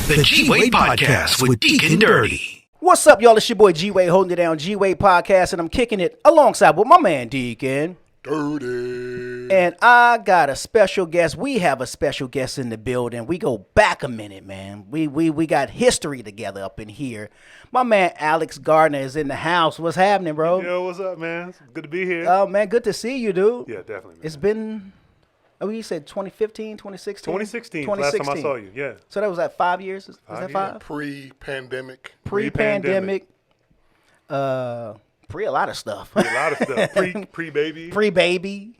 The G-Wade Podcast with Deacon Dirty. What's up, y'all? It's your boy G-Wade holding it down, G-Wade Podcast, and I'm kicking it alongside with my man Deacon Dirty. And I got a special guest. We have a special guest in the building. We go back a minute, man. We got history together up in here. My man Alex Gardner is in the house. What's happening, bro? Yo, what's up, man? It's good to be here. Oh, man, good to see you, dude. Yeah, definitely, man. It's been, you said 2015, 2016? 2016, last time I saw you, yeah. So that was like 5 years? Is that 5? Pre-pandemic. Pre-pandemic. Pre a lot of stuff. A lot of stuff. Pre-baby. Pre-baby.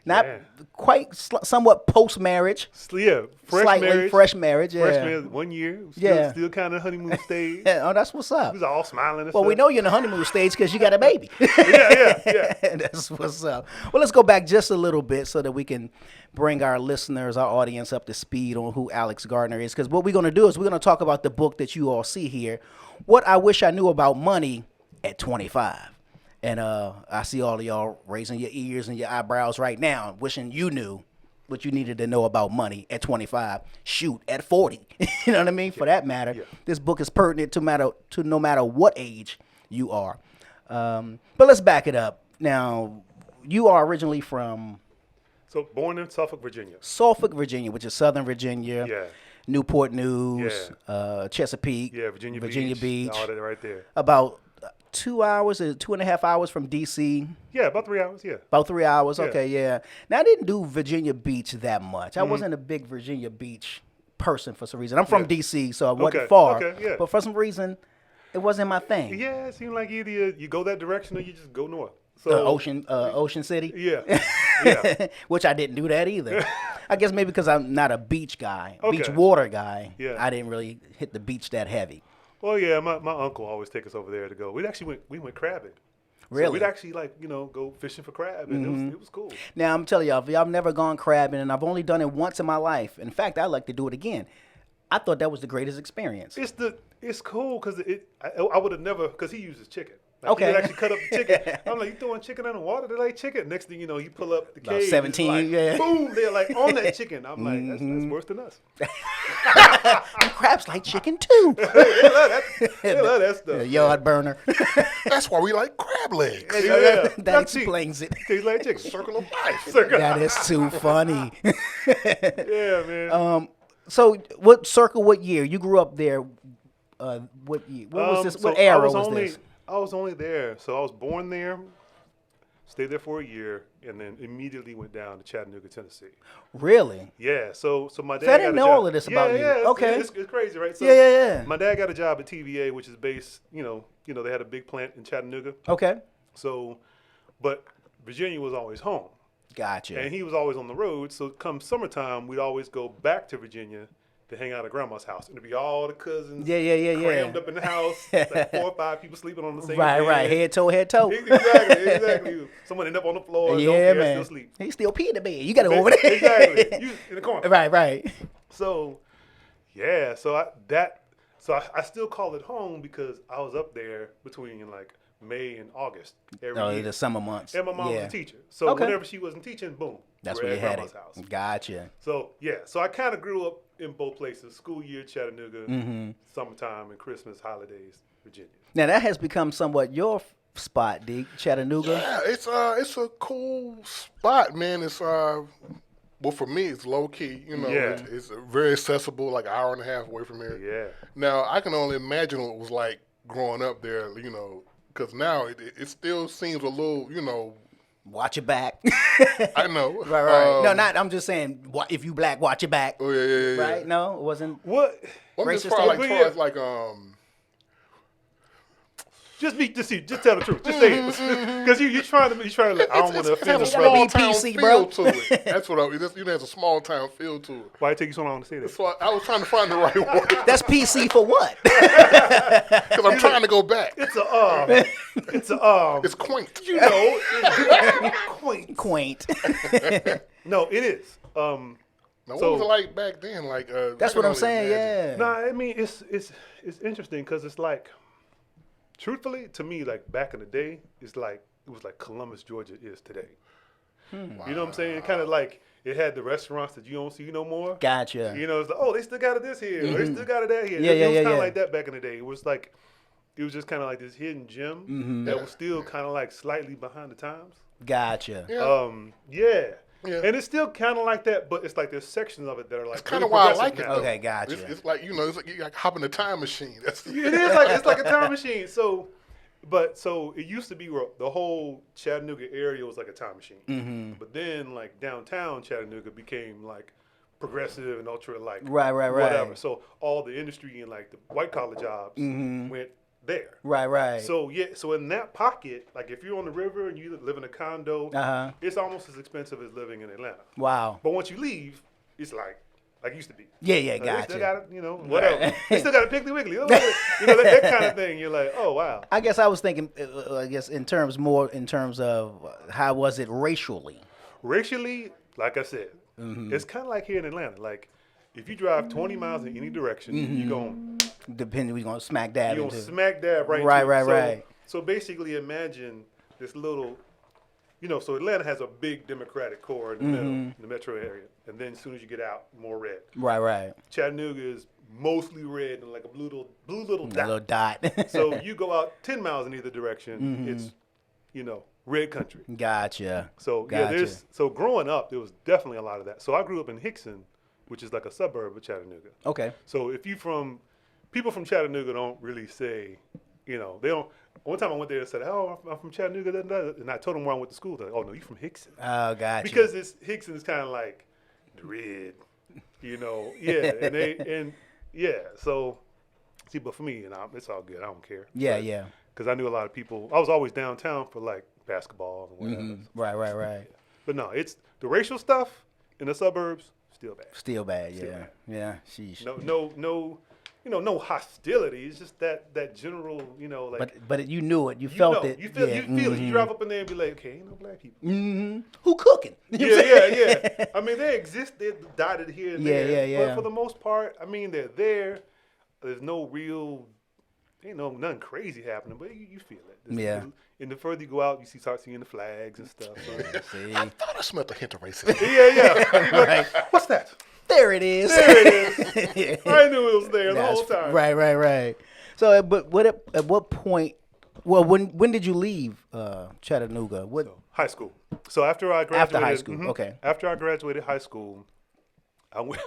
Not quite, somewhat post-marriage. Yeah, Slightly fresh marriage, yeah. Fresh marriage, 1 year. Still kind of honeymoon stage. Oh, that's what's up. We was all smiling and Well, stuff. we know you're in the honeymoon stage because you got a baby. Yeah. That's what's up. Well, let's go back just a little bit so that we can bring our listeners, our audience up to speed on who Alex Gardner is. Because what we're going to do is we're going to talk about the book that you all see here, What I Wish I Knew About Money at 25. And I see all of y'all raising your ears and your eyebrows right now, wishing you knew what you needed to know about money at 25. Shoot, at 40. You know what I mean? For that matter, this book is pertinent to no matter what age you are. But let's back it up. Now, you are originally from? So born in Suffolk, Virginia. Suffolk, Virginia, which is Southern Virginia. Yeah. Newport News. Chesapeake. Yeah, Virginia Beach. All that right there. About 2 hours or 2.5 hours from D.C. Yeah, about 3 hours, yeah. About 3 hours, Yeah. okay, yeah. Now, I didn't do Virginia Beach that much. I wasn't a big Virginia Beach person for some reason. I'm from D.C., so I wasn't far. Okay, yeah. But for some reason, it wasn't my thing. Yeah, it seemed like either you go that direction or you just go north. So Ocean City? Yeah. Which I didn't do that either. I guess maybe because I'm not a beach guy, Okay. beach water guy. Yeah. I didn't really hit the beach that heavy. Well, yeah, my uncle always take us over there to go. We went crabbing. Really? So we'd actually go fishing for crab, and it was cool. Now, I'm telling y'all, I've never gone crabbing, and I've only done it once in my life. In fact, I'd like to do it again. I thought that was the greatest experience. It's cool because I would have never, because he uses chicken. Like, Okay. He would actually cut up the chicken. I'm like, you throwing chicken in the water? They like chicken. Next thing you know, you pull up the About cage. 17, like, yeah. Boom, they're like on that chicken. I'm like, that's worse than us. And crabs like chicken, too. They love that stuff. The yard burner. That's why we like crab legs. Yeah. That explains it. Tastes like chicken. Circle of life. That is too funny. Yeah, man. So, what year? You grew up there. What year? What was this? What era was this? I was only there. So I was born there, stayed there for a year, and then immediately went down to Chattanooga, Tennessee. Really? Yeah. So my dad. So I didn't know all of this about you. Yeah. Okay. It's crazy, right? So Yeah. My dad got a job at TVA, which is based. They had a big plant in Chattanooga. Okay. So, but Virginia was always home. Gotcha. And he was always on the road. So come summertime, we'd always go back to Virginia to hang out at grandma's house. And it'd be all the cousins crammed up in the house. Like 4 or 5 people sleeping on the same bed. Right. Head toe. Exactly. Someone end up on the floor. Yeah, man. man. Still sleep. He still pee in the bed. You got to go over there. Exactly. You in the corner. Right. So, yeah. So I still call it home because I was up there between like May and August every year. The summer months. And my mom was a teacher. So whenever she wasn't teaching, boom. That's we're where you at had grandma's it. house. Gotcha. So, yeah. So I kind of grew up in both places. School year, Chattanooga. Summertime and Christmas holidays, Virginia. Now, that has become somewhat your spot, Deke, Chattanooga. Yeah, it's a cool spot, man. It's well, for me, it's low key. It's very accessible, like an hour and a half away from here. Yeah. Now I can only imagine what it was like growing up there. Because now it still seems a little, Watch your back. I know. Right. No, I'm just saying, if you black, watch your back. Oh yeah. Right? No, it wasn't. What? Well, Racist as far as like Just tell the truth. Just say it. Because you're trying to like, I don't want to it has offend a the small brother. town PC, feel bro. to it. That's what it has a small town feel to it. Why it take you so long to say that? So I was trying to find the right word. That's PC for what? Because I'm trying to go back. It's It's quaint. Quaint. No, it is. Now, what was it like back then? Like That's what I'm saying, yeah. Nah, I mean, it's interesting because it's like, truthfully, to me, like back in the day, it was like Columbus, Georgia is today. You know what I'm saying? Kind of like it had the restaurants that you don't see no more. Gotcha. You know, it's like, oh, they still got it this here. They still got it that here. Yeah, it was kind of yeah. like that back in the day. It was just kind of like this hidden gem that was still kind of like slightly behind the times. Gotcha. Yeah. Yeah. And it's still kind of like that, but it's like there's sections of it that are like. It's kind of why I like it. Though. Okay, gotcha. It's like it's like you like hop in a time machine. It is like it's like a time machine. So it used to be where the whole Chattanooga area was like a time machine. But then like downtown Chattanooga became like progressive and ultra like whatever. So all the industry and like the white collar jobs went there. Right. So so in that pocket, like if you're on the river and you live in a condo, it's almost as expensive as living in Atlanta. Wow. But once you leave, it's like it used to be. Yeah, They gotcha. still got it, whatever. They still got a Piggly Wiggly. That kind of thing. You're like, oh wow. I guess I was thinking, in terms of how was it racially? Racially, like I said, it's kind of like here in Atlanta. Like if you drive 20 miles in any direction, you're going. Depending, we're gonna smack dab. You're gonna smack dab right. Right. So basically, imagine this little. So Atlanta has a big Democratic core in the middle, in the metro area, and then as soon as you get out, more red. Right. Chattanooga is mostly red and like a blue little dot. Little dot. So you go out 10 miles in either direction, it's red country. Gotcha. So so growing up, there was definitely a lot of that. So I grew up in Hickson, which is like a suburb of Chattanooga. Okay. So if people from Chattanooga don't really say, they don't. One time I went there and said, "Oh, I'm from Chattanooga," and I told them where I went to school. They're like, "Oh no, you from Hickson?" Oh, gotcha. Because Hickson is kind of like the red, So see, but for me, it's all good. I don't care. Yeah. Because I knew a lot of people. I was always downtown for like basketball and whatever. Right. But no, it's the racial stuff in the suburbs. Still bad. Yeah. Sheesh. No hostility. It's just that general, like. But you knew it. You felt it. You feel it. You drive up in there and be like, okay, ain't no black people. Who cooking? Yeah. I mean, they exist. They're dotted here and there. Yeah. But for the most part, I mean, they're there. There's no real. Ain't nothing crazy happening, but you feel it. And the further you go out, you start seeing the flags and stuff. So. See? I thought I smelled a hint of racism. Yeah. Right. What's that? There it is. I knew it was there the whole time. Right. So, at what point? Well, when did you leave Chattanooga? High school. So after I graduated. After high school, okay. After I graduated high school, I went.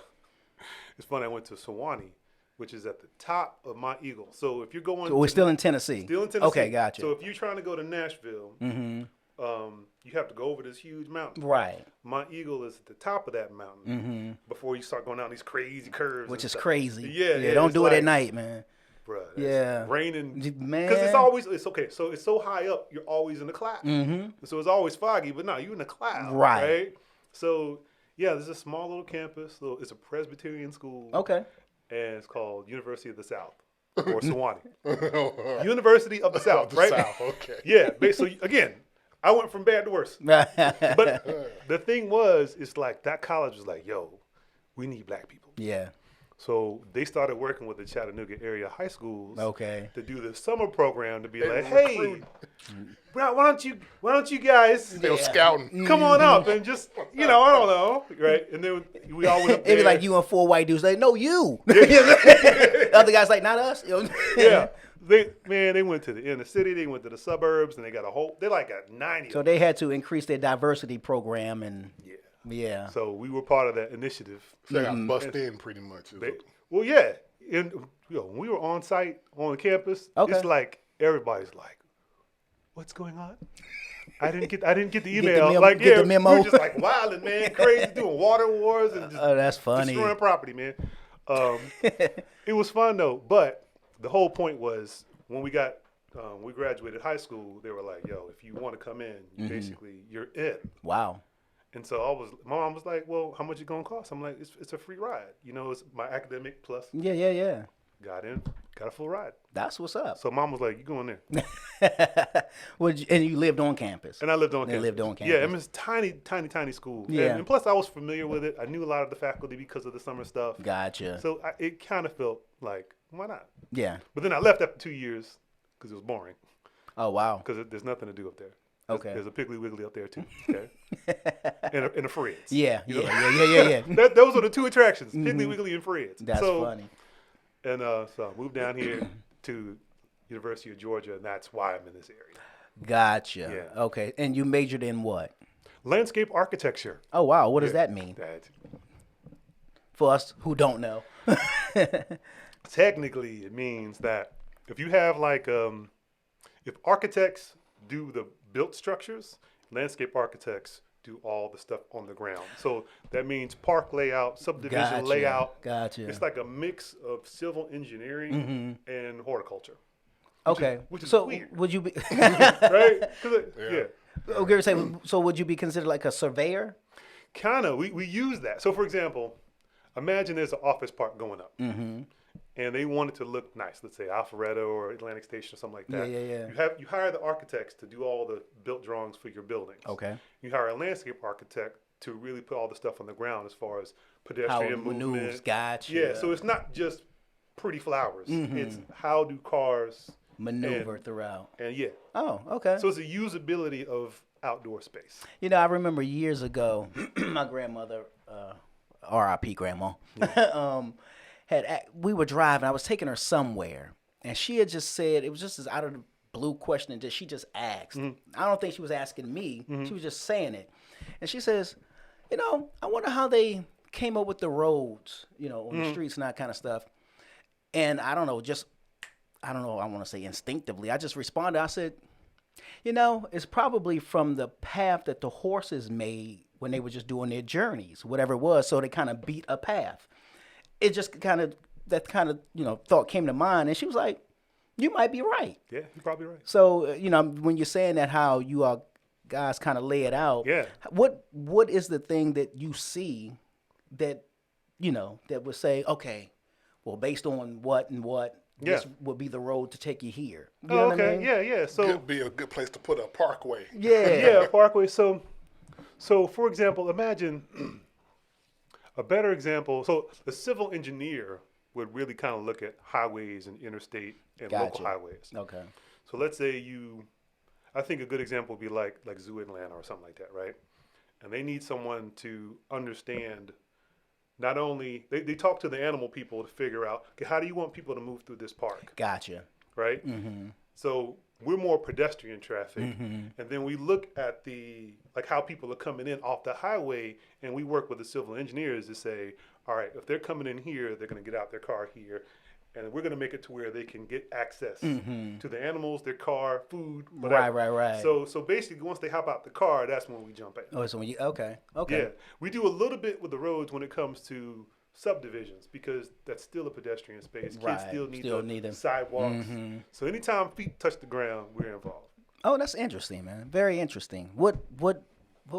It's funny. I went to Sewanee, which is at the top of Mount Eagle. So if you're going, so we're still in Tennessee. Still in Tennessee. Okay, gotcha. So if you're trying to go to Nashville, you have to go over this huge mountain. Right. Mount Eagle is at the top of that mountain before you start going down these crazy curves. Which is crazy. Yeah. Don't do it at night, man. Bruh, yeah. Raining. Man. Because it's okay. So it's so high up, you're always in the cloud. So it's always foggy, but no, you're in the cloud. Right. So, there's a small little campus. It's a Presbyterian school. Okay. And it's called University of the South, or Sewanee. University of the South, right? South, okay. Yeah. So, again, I went from bad to worse. But the thing was, it's like that college was like, yo, we need black people. Yeah. So they started working with the Chattanooga area high schools. Okay. To do the summer program to be like, hey, why don't you guys? They were scouting. Come on up and just, I don't know, right? And then we all went up there. It'd be like you and four white dudes. Like, no, you. The other guy's like, not us. Yeah. They went to the inner city, they went to the suburbs, and they got they're like a 90. So they had to increase their diversity program and. Yeah. So we were part of that initiative. So they got bussed in pretty much. And when we were on site on campus, it's like everybody's like, "What's going on?" I didn't get the email. Get the memo. We were just like wilding, man, crazy, doing water wars and just that's funny. Destroying property, man. It was fun though, but the whole point was when we graduated high school, they were like, "Yo, if you want to come in, you're in." Wow. And so my mom was like, well, how much it going to cost? I'm like, it's a free ride. It's my academic plus. Yeah. Got in, got a full ride. That's what's up. So mom was like, you going there. And you lived on campus. And I lived on campus. Lived on campus. Yeah, it was tiny school. Yeah. And plus I was familiar with it. I knew a lot of the faculty because of the summer stuff. Gotcha. So it kind of felt like, why not? Yeah. But then I left after 2 years because it was boring. Oh, wow. Because there's nothing to do up there. Okay. There's a Piggly Wiggly up there too. Okay. and a Fred's. Yeah. Those are the two attractions: Piggly Wiggly and Fred's. That's funny. And so I moved down here to University of Georgia, and that's why I'm in this area. Gotcha. Yeah. Okay. And you majored in what? Landscape architecture. Oh wow. What does that mean for us who don't know? Technically, it means that if you have if architects do the built structures, landscape architects do all the stuff on the ground. So that means park layout, subdivision layout. Gotcha. It's like a mix of civil engineering and horticulture. Which is so weird. would you be Right? Yeah. Okay, so would you be considered like a surveyor? Kind of. We use that. So, for example, imagine there's an office park going up. And they want it to look nice. Let's say Alpharetta or Atlantic Station or something like that. Yeah. You hire the architects to do all the built drawings for your buildings. Okay. You hire a landscape architect to really put all the stuff on the ground as far as pedestrian movement. Maneuvers, gotcha. Yeah, so it's not just pretty flowers. It's how do cars maneuver throughout. And yeah. Oh, okay. So it's a usability of outdoor space. You know, I remember years ago, my grandmother, R.I.P. Grandma, we were driving. I was taking her somewhere, and she had just said, it was just as out of the blue question that she just asked. I don't think she was asking me. She was just saying it. And she says, you know, I wonder how they came up with the roads, you know, on the streets and that kind of stuff. And I don't know, I want to say instinctively. I just responded. I said, you know, it's probably from the path that the horses made when they were just doing their journeys, whatever it was. So they kind of beat a path. It just that kind of, you know, thought came to mind. And she was like, you might be right. Yeah, you're probably right. So, you know, when you're saying that, how you are guys kind of lay it out. Yeah. What is the thing that you see that, you know, that would say, okay, well, based on what and what, this would be the road to take you here. You know what I mean? Yeah. So could be a good place to put a parkway. Yeah. Parkway. So for example, imagine a better example. So the civil engineer would really kind of look at highways and interstate and local highways. Okay. So let's say I think a good example would be like Zoo Atlanta or something like that, right? And they need someone to understand. Not only they talk to the animal people to figure out, okay, how do you want people to move through this park? Gotcha. Right? So we're more pedestrian traffic, and then we look at how people are coming in off the highway, and we work with the civil engineers to say, all right, if they're coming in here, they're going to get out their car here, and we're going to make it to where they can get access to the animals, their car, food, whatever. Right. So basically, once they hop out the car, that's when we jump in. Oh, so when you okay. Yeah, we do a little bit with the roads when it comes to subdivisions because that's still a pedestrian space. Kids still need the sidewalks. So anytime feet touch the ground, we're involved. Oh, that's interesting, man. Very interesting. What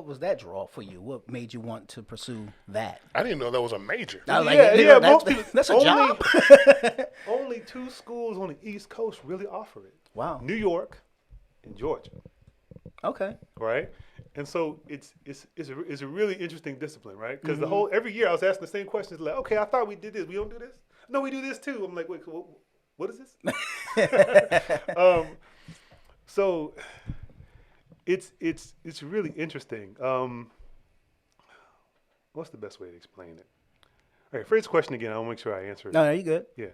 was that draw for you? What made you want to pursue that? I didn't know that was a major. Most people. That's a job. Only 2 schools on the East Coast really offer it. Wow. New York and Georgia. Okay. Right. And so it's a really interesting discipline, right? Because every year I was asking the same questions, like, okay, I thought we did this. We don't do this? No, we do this too. I'm like, wait, what is this? So it's really interesting. What's the best way to explain it? All right, Fred's question again. I want to make sure I answer it. No, you good. Yeah.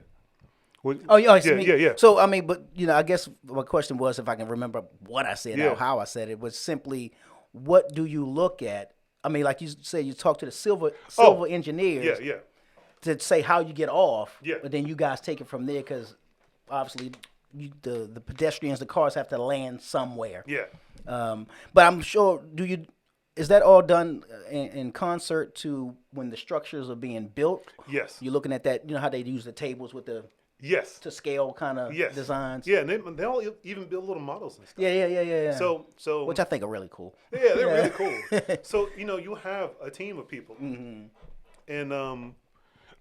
Yeah. So I mean, but you know, I guess my question was, if I can remember what I said or how I said it, was simply, what do you look at? I mean, like you said, you talk to the civil engineers. Yeah. To say how you get off. Yeah. But then you guys take it from there because obviously the pedestrians, the cars have to land somewhere. Yeah. But I'm sure, is that all done in concert to when the structures are being built? Yes. You're looking at that, you know how they use the tables with the to scale kind of designs. Yeah, and they all even build little models and stuff. Yeah. So which I think are really cool. Yeah, they're really cool. So you have a team of people, and and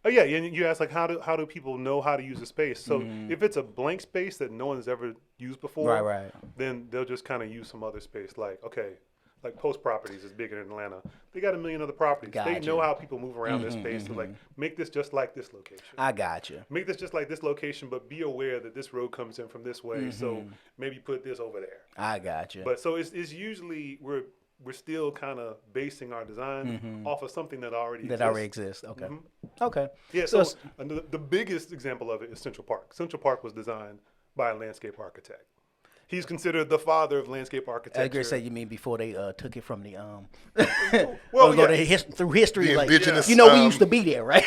you ask like how do people know how to use a space? So if it's a blank space that no one's ever used before, right, then they'll just kind of use some other space. Like, okay, like Post Properties is big in Atlanta. They got 1 million other properties. Gotcha. They know how people move around their space. So like, make this just like this location. I got you. Make this just like this location, but be aware that this road comes in from this way. So maybe put this over there. I got you. But so it's usually we're still kind of basing our design off of something that already exists. Okay. Okay. Yeah. So the biggest example of it is Central Park. Central Park was designed by a landscape architect. He's considered the father of landscape architecture. I was gonna say, you mean before they took it from the well, through history, The like indigenous, we used to be there, right?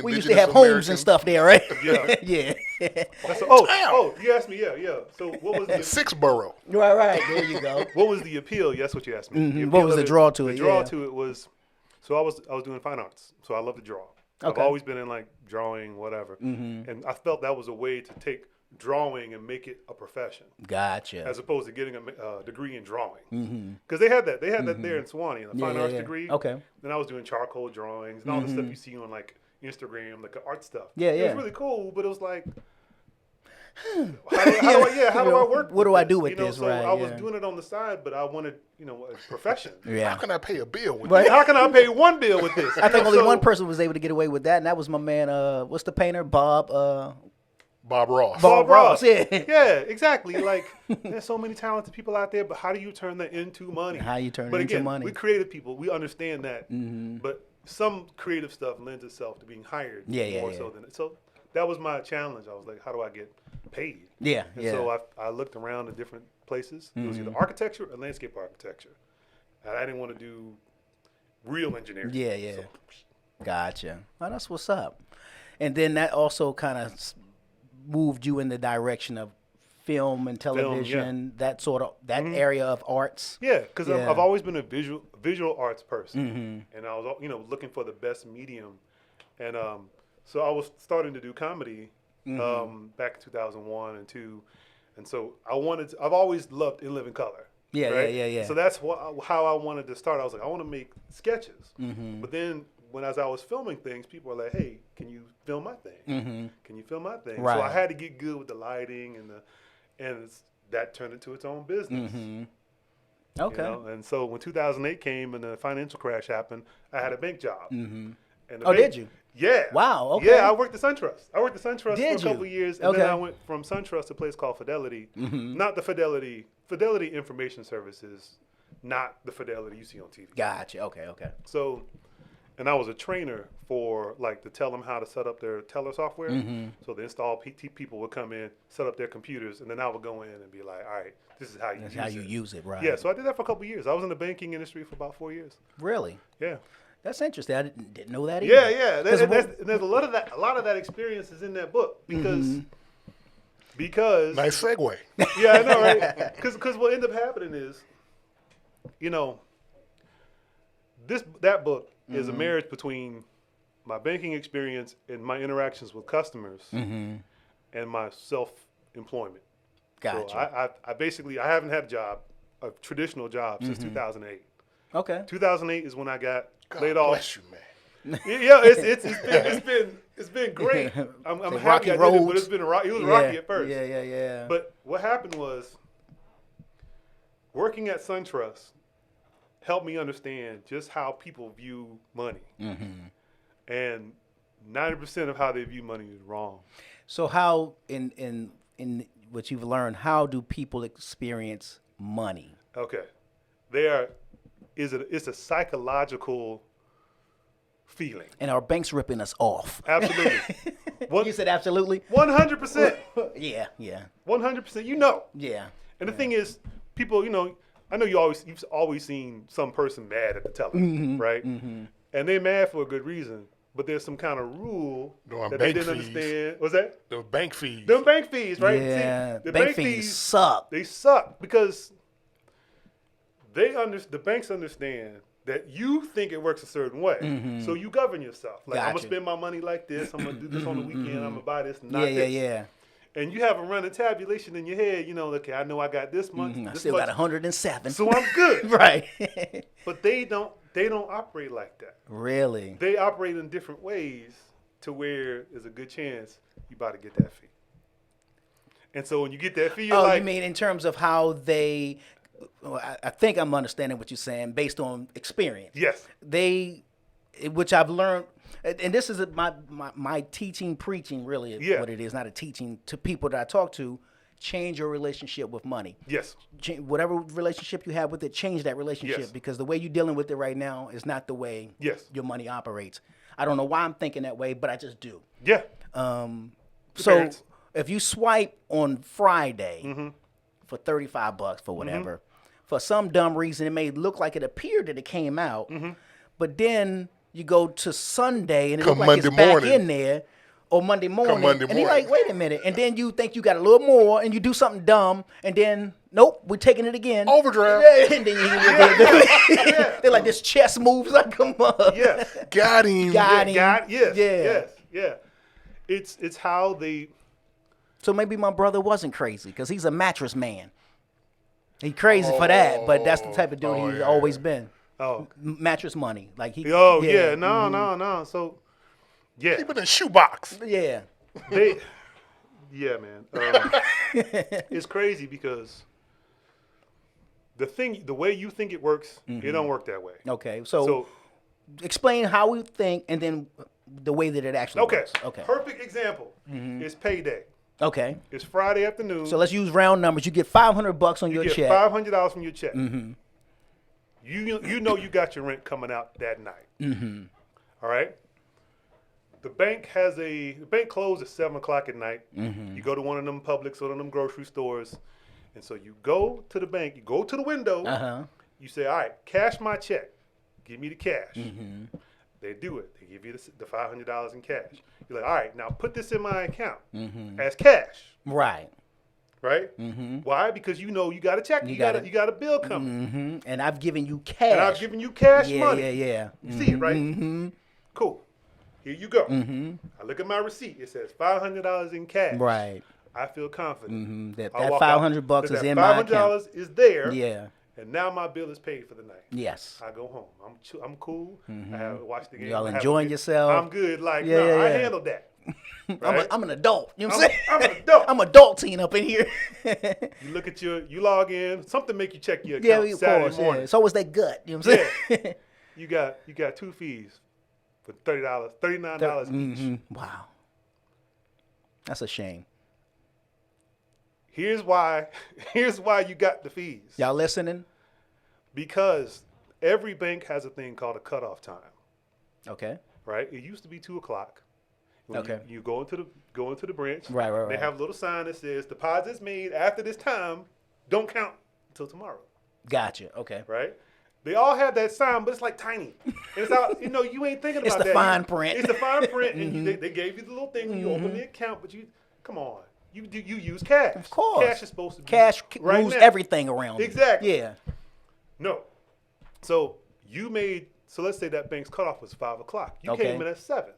We used to have homes and stuff there, right? Yeah. Yeah. You asked me, yeah. So what was the 6 borough. Right. There you go. what was the appeal? Yes, what you asked me. The What appeal was of the draw to it? The draw Yeah. to it was, so I was doing fine arts, so I love to draw. I've Okay. always been in like drawing, whatever, and I felt that was a way to take drawing and make it a profession. Gotcha. As opposed to getting a degree in drawing, because they had that there in Sewanee, the fine arts degree. Okay. Then I was doing charcoal drawings and all the stuff you see on like Instagram, like the art stuff. Yeah, It yeah. was really cool, but it was like, how do I work? What do I do with you know, this? So Right. I was yeah. doing it on the side, but I wanted, a profession. How Yeah. can I pay a bill with Right. How can I pay one bill with this? I think only one person was able to get away with that, and that was my man. What's the painter? Bob. Bob Ross? Bob Ross. Yeah. Yeah, exactly. Like, there's so many talented people out there, but how do you turn that into money? How you turn it but into again, money. we creative people, we understand that. But some creative stuff lends itself to being hired more so than it. So that was my challenge. I was like, how do I get paid? Yeah. And Yeah. so I looked around in different places. It was either architecture or landscape architecture. And I didn't want to do real engineering. Yeah. So, Gotcha. Well, that's what's up. And then that also kind of moved you in the direction of film and television, that sort of area of arts. yeah, because Yeah. I've always been a visual arts person, and I was looking for the best medium, and so I was starting to do comedy back in 2001 and 2, and so I've always loved In Living Color. Yeah, right? yeah. So that's how I wanted to start. I was like, I want to make sketches, but then as I was filming things, people were like, "Hey, can you film my thing? Can you film my thing?" Right. So I had to get good with the lighting and that turned into its own business. Okay. And so when 2008 came and the financial crash happened, I had a bank job. And Did you? Yeah. Wow, okay. Yeah, I worked at SunTrust. For a Did you? couple of years, and Okay. then I went from SunTrust to a place called Fidelity. Not the Fidelity Information Services, not the Fidelity you see on TV. Gotcha. Okay. So, and I was a trainer for to tell them how to set up their teller software. So the install PT people would come in, set up their computers, and then I would go in and be like, all right, this is how you That's use how it. you use it, right? Yeah, so I did that for a couple of years. I was in the banking industry for about 4 years. Really? Yeah. That's interesting. I didn't know that either. Yeah. There's a lot of that. A lot of that experience is in that book because Nice segue. yeah, I know, right? Because what ended up happening is, that book is a marriage between my banking experience and my interactions with customers and my self-employment. Gotcha. So I haven't had a traditional job since 2008. Okay. 2008 is when I got God laid off. bless you, man. Yeah, it's been great. I'm Like happy rocky I did it, roads. but it was rocky at first. Yeah. But what happened was working at SunTrust helped me understand just how people view money. And 90% of how they view money is wrong. So how in what you've learned, how do people experience money? Okay. It's a psychological feeling. And are banks ripping us off? Absolutely. You said absolutely? 100%. Yeah. 100%. Yeah. And the thing is, people, I know you've always seen some person mad at the teller, right? And they're mad for a good reason, but there's some kind of rule Doing that they bank didn't fees. understand. What's that? The bank fees. Them bank fees, right? Yeah. See, the bank fees suck. They suck because the banks understand that you think it works a certain way, so you govern yourself. Like, I'm gonna Gotcha. spend my money like this. I'm gonna do this on the weekend. I'm gonna buy this, not Yeah. this. Yeah. And you have a running tabulation in your head. Okay, I know I got this much. I This still much, got 107. so I'm good. Right. But they don't operate like that. Really? They operate in different ways to where there's a good chance you about to get that fee. And so when you get that fee, you're Oh, like, you mean in terms of how they I think I'm understanding what you're saying based on experience. Yes. Which I've learned, and this is my teaching, preaching, really, what it is, not a teaching to people that I talk to. Change your relationship with money. Yes. Whatever relationship you have with it, change that relationship because the way you're dealing with it right now is not the way your money operates. I don't know why I'm thinking that way, but I just do. Yeah. So if you swipe on Friday for $35 for whatever, for some dumb reason, it may look like it appeared that it came out, but then you go to Sunday and it looks like it's back in there. Or Monday morning, and you're like, wait a minute, and then you think you got a little more, and you do something dumb, and then nope, we're taking it again. Overdraft. And then they're like, this chess moves like come up. Yeah, got him. Yes. It's how they. So maybe my brother wasn't crazy because he's a mattress man. He crazy for that, but that's the type of dude he's always been. Mattress money, like he. No. So. Yeah. Keep it in a shoebox. Yeah. Man. It's crazy because the way you think it works, it don't work that way. Okay. So explain how we think and then the way that it actually works. Okay. Perfect example is payday. Okay. It's Friday afternoon. So let's use round numbers. You get $500 on your check. You get $500 from your check. You know you got your rent coming out that night. All right. The bank closed at 7:00 at night. You go to one of them Publix or one of them grocery stores, and so you go to the bank. You go to the window. You say, "All right, cash my check. Give me the cash." They do it. They give you the $500 in cash. You're like, "All right, now put this in my account as cash." Right. Why? Because you know you got a check. You got a bill coming. And I've given you cash. Money. Yeah. You see it, right? Cool. Here you go. I look at my receipt. It says $500 in cash. Right. I feel confident. That $500 is in my account. $500 is there. Yeah. And now my bill is paid for the night. Yes. I go home. I'm cool. I have watched the game. Y'all enjoying yourself. I'm good. Like, I handled that. Right? I'm an adult. You know what I'm saying? I'm an adult. I'm adulting up in here. You log in. Something make you check your account Saturday morning. Yeah. So was that gut. You know what I'm saying? You got two fees for $39 each. Wow. That's a shame. Here's why you got the fees. Y'all listening? Because every bank has a thing called a cutoff time. Okay. Right? It used to be 2:00. Okay. You go into the branch. Right. They have a little sign that says deposits made after this time don't count until tomorrow. Gotcha. Okay. Right? They all have that sign, but it's like tiny. And it's out, you ain't thinking about that. It's the fine print. It's the fine print, and they gave you the little thing when you open the account, but come on. You use cash. Of course. Cash is supposed to be cash right moves now. everything around. Exactly. Yeah. No. So let's say that bank's cutoff was 5:00. You came in at 7.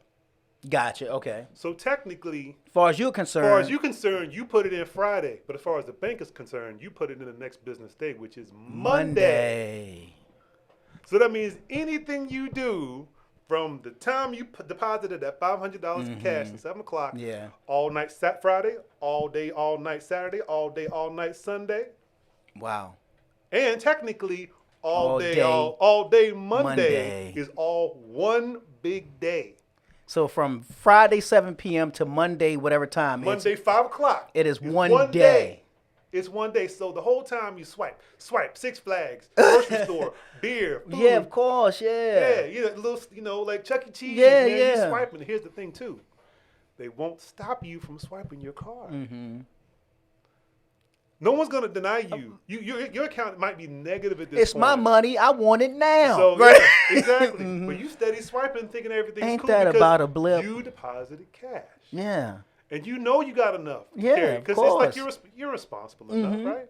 Gotcha. Okay. So technically, as far as you're concerned, you put it in Friday. But as far as the bank is concerned, you put it in the next business day, which is Monday. So that means anything you do from the time you deposited that $500 in cash at 7:00, all night Friday, all day, all night Saturday, all day, all night Sunday. Wow. And technically, all day Monday is all one big day. So from Friday 7 p.m. to Monday whatever time. Monday 5:00. It is one day. It's one day. So the whole time you swipe, Six Flags, grocery store, beer, food. Yeah, of course, yeah. Yeah, little, like Chuck E. Cheese. Yeah. You swiping. Here's the thing too, they won't stop you from swiping your card. No one's gonna deny you. Your account might be negative at this point. It's my money. I want it now. So right, exactly. But you steady swiping, thinking everything's Ain't cool. that because about a blip? You deposited cash. Yeah. And you know you got enough. Yeah, because it's like you're responsible enough, right?